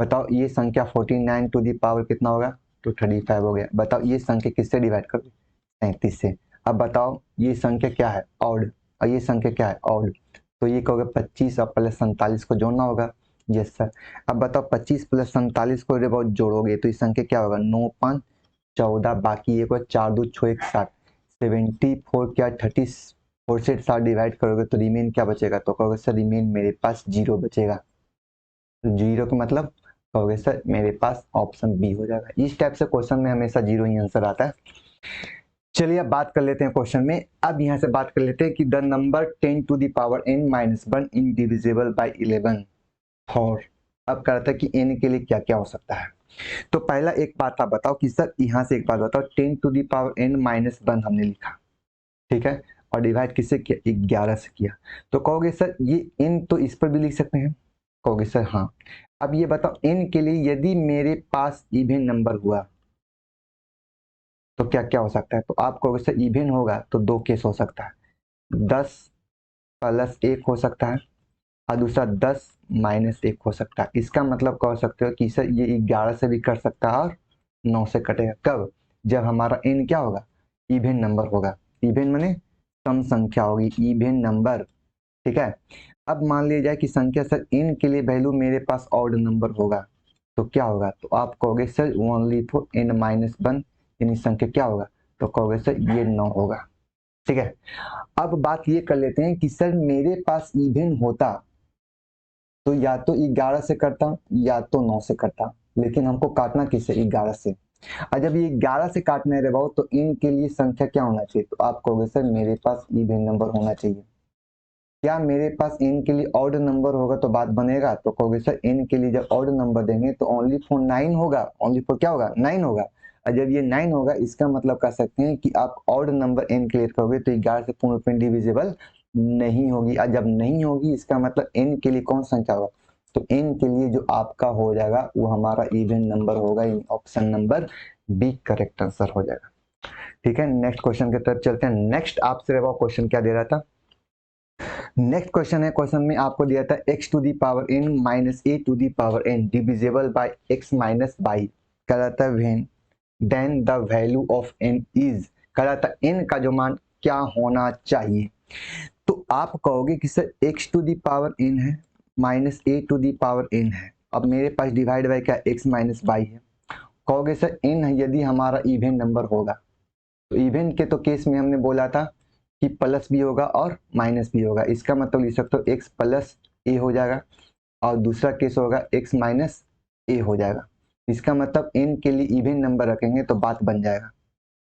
बताओ ये संख्या 49 टू दी पावर कितना होगा तो 35 हो गया। बताओ ये संख्या किससे डिवाइड करोगे 37 से। अब बताओ ये संख्या क्या है ऑड और ये संख्या क्या है ऑड, तो ये कहोगे 25 और प्लस 47 को जोड़ना होगा। Yes sir. अब बताओ 25 प्लस 47 को जब जोड़ोगे तो ये संख्या क्या होगा 9 5 14, बाकी ये को 4 2 6 1 7, 74 क्या 34 से 7 डिवाइड करोगे तो रिमेन क्या बचेगा, तो कहोगे सर रिमेन मेरे पास 0 बचेगा। तो 0 का मतलब कहोगे सर मेरे पास ऑप्शन बी हो जाएगा। इस टाइप से क्वेश्चन में हमेशा 0 ही आंसर आता है। चलिए अब बात कर लेते हैं क्वेश्चन में। अब यहाँ से बात कर लेते हैं कि the number 10 to the power n minus 1 indivisible by 11 for. अब कहता है कि n के लिए क्या क्या हो सकता है। तो पहला एक बात आप बताओ कि सर यहाँ से एक बात बताओ 10 to the power n minus 1 हमने लिखा, ठीक है, और डिवाइड किससे किया 11 से किया, तो कहोगे सर ये n तो इस पर भी लिख सकते हैं, कहोगे सर हाँ। अब ये बताओ n के लिए यदि मेरे पास इवन नंबर हुआ तो क्या क्या हो सकता है, तो आप कहोगे सर इवन होगा तो दो केस हो सकता है, 10 प्लस 1 हो सकता है और दूसरा 10 माइनस 1 हो सकता है। इसका मतलब कह सकते हो कि सर ये 11 से भी कर सकता है और 9 से कटेगा। कब, जब हमारा n क्या होगा इवन नंबर होगा, इवन माने सम संख्या होगी, इवन नंबर, ठीक है। अब मान लिया जाए कि संख्या सर n के लिए वैल्यू मेरे पास ऑड नंबर होगा तो क्या होगा, तो आप कहोगे sir only for n minus 1 यानी संख्या क्या होगा, तो कहोगे सर ये 9 होगा, ठीक है। अब बात ये कर लेते हैं कि सर मेरे पास इवन होता तो या तो 11 से करता या तो 9 से करता, लेकिन हमको काटना किससे 11 से। और जब ये 11 से काटने रहे बहुत तो इनके लिए संख्या क्या होना चाहिए, तो आप कहोगे सर मेरे पास इवन नंबर होना चाहिए। क्या मेरे पास n के लिए ऑड नंबर होगा तो बात बनेगा, तो कहोगे सर n के लिए जब ऑड नंबर देंगे तो ओनली फॉर 9 होगा, ओनली फॉर क्या होगा 9 होगा। और जब ये 9 होगा इसका मतलब कह सकते हैं कि आप ऑड नंबर n क्लियर करोगे तो 11 से पूर्ण रूप डिविजिबल नहीं होगी, और जब नहीं होगी इसका मतलब n के लिए कौन संख्या होगा, तो n के लिए जो आपका हो जाएगा वो हमारा इवन नंबर होगा, option number b correct answer हो जाएगा। ठीक है, नेक्स्ट क्वेश्चन की तरफ चलते हैं। नेक्स्ट आपसे क्वेश्चन क्या दे रहा था, नेक्स्ट क्वेश्चन है, क्वेश्चन में आपको दिया था x to the power n minus a to the power n divisible by x minus by, कह रहा था when then the value of n is, कह रहा था n का जो मान क्या होना चाहिए। तो आप कहोगे कि sir x to the power n है minus a to the power n है, अब मेरे पास डिवाइड बाय क्या x माइनस बाई है। कहोगे सर n यदि हमारा इवन नंबर होगा तो इवन के तो केस में हमने बोला था कि प्लस भी होगा और माइनस भी होगा, इसका मतलब लिख सकते हो x प्लस ए हो जाएगा और दूसरा केस होगा x माइनस ए हो जाएगा। इसका मतलब n के लिए इवन नंबर रखेंगे तो बात बन जाएगा,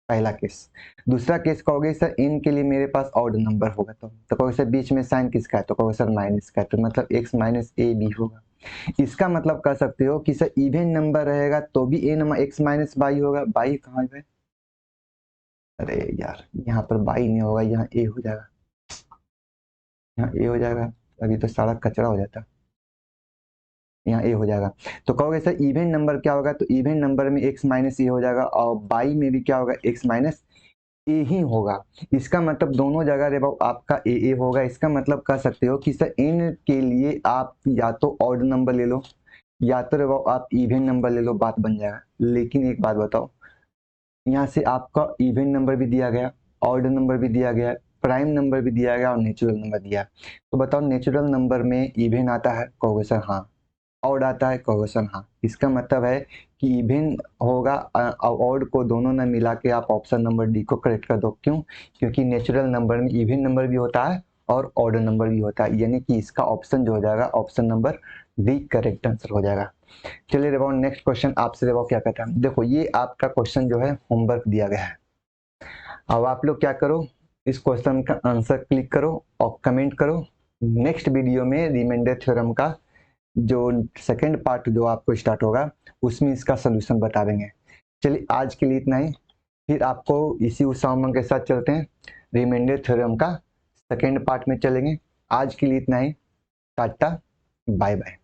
पहला केस। दूसरा केस कहोगे सर n के लिए मेरे पास ऑड नंबर होगा तो कहोगे सर बीच में साइन किसका है, तो कहोगे सर माइनस का है, तो मतलब x माइनस ए भी होगा। इसका मतलब कह सकते हो कि सर इवन नंबर रहेगा तो भी x माइनस बाई होगा, बाई कहाँ है, अरे यार यहाँ पर बाई नहीं होगा, यहाँ ए हो जाएगा, यहाँ ए हो जाएगा, अभी तो सारा कचरा हो जाता, यहाँ ए हो जाएगा। तो कहोगे सर इवन नंबर क्या होगा, तो इवन नंबर में x माइनस ए हो जाएगा और बाई में भी क्या होगा x माइनस ए ही होगा। इसका मतलब दोनों जगह रे आपका ए होगा। इसका मतलब कह सकते हो कि सर n के लिए आप या तो ऑड नंबर ले लो या तो रे आप इवन नंबर ले लो, बात बन जाएगा। लेकिन एक बात बताओ, यहाँ से आपका इवन नंबर भी दिया गया, ऑड नंबर भी दिया गया, प्राइम नंबर भी दिया गया और नेचुरल नंबर दिया, तो बताओ नेचुरल नंबर में इवन आता है, कहोगे सर हाँ, ऑड आता है, कहोगे सर हाँ। इसका मतलब है कि इवन होगा और ऑड को दोनों ने मिला के आप ऑप्शन नंबर डी को करेक्ट कर दो। क्यों, क्योंकि नेचुरल नंबर में इवन नंबर भी होता है और ऑड नंबर भी होता है, यानी कि इसका ऑप्शन जो हो जाएगा option number D correct answer हो जाएगा। चलिए रिबॉन नेक्स्ट क्वेश्चन आपसे देखो क्या कहता है। देखो ये आपका क्वेश्चन जो है होमवर्क दिया गया है। अब आप लोग क्या करो, इस क्वेश्चन का आंसर क्लिक करो और कमेंट करो। नेक्स्ट वीडियो में रिमाइंडर थ्योरम का जो सेकंड पार्ट जो आपको स्टार्ट होगा उसमें इसका सोल्यूशन बता देंगे। चलिए आज के लिए इतना ही, फिर आपको इसी उत्साह उमंग के साथ चलते हैं, रिमाइंडर थ्योरम का सेकंड पार्ट में चलेंगे। आज के लिए इतना ही, टाटा बाय बाय।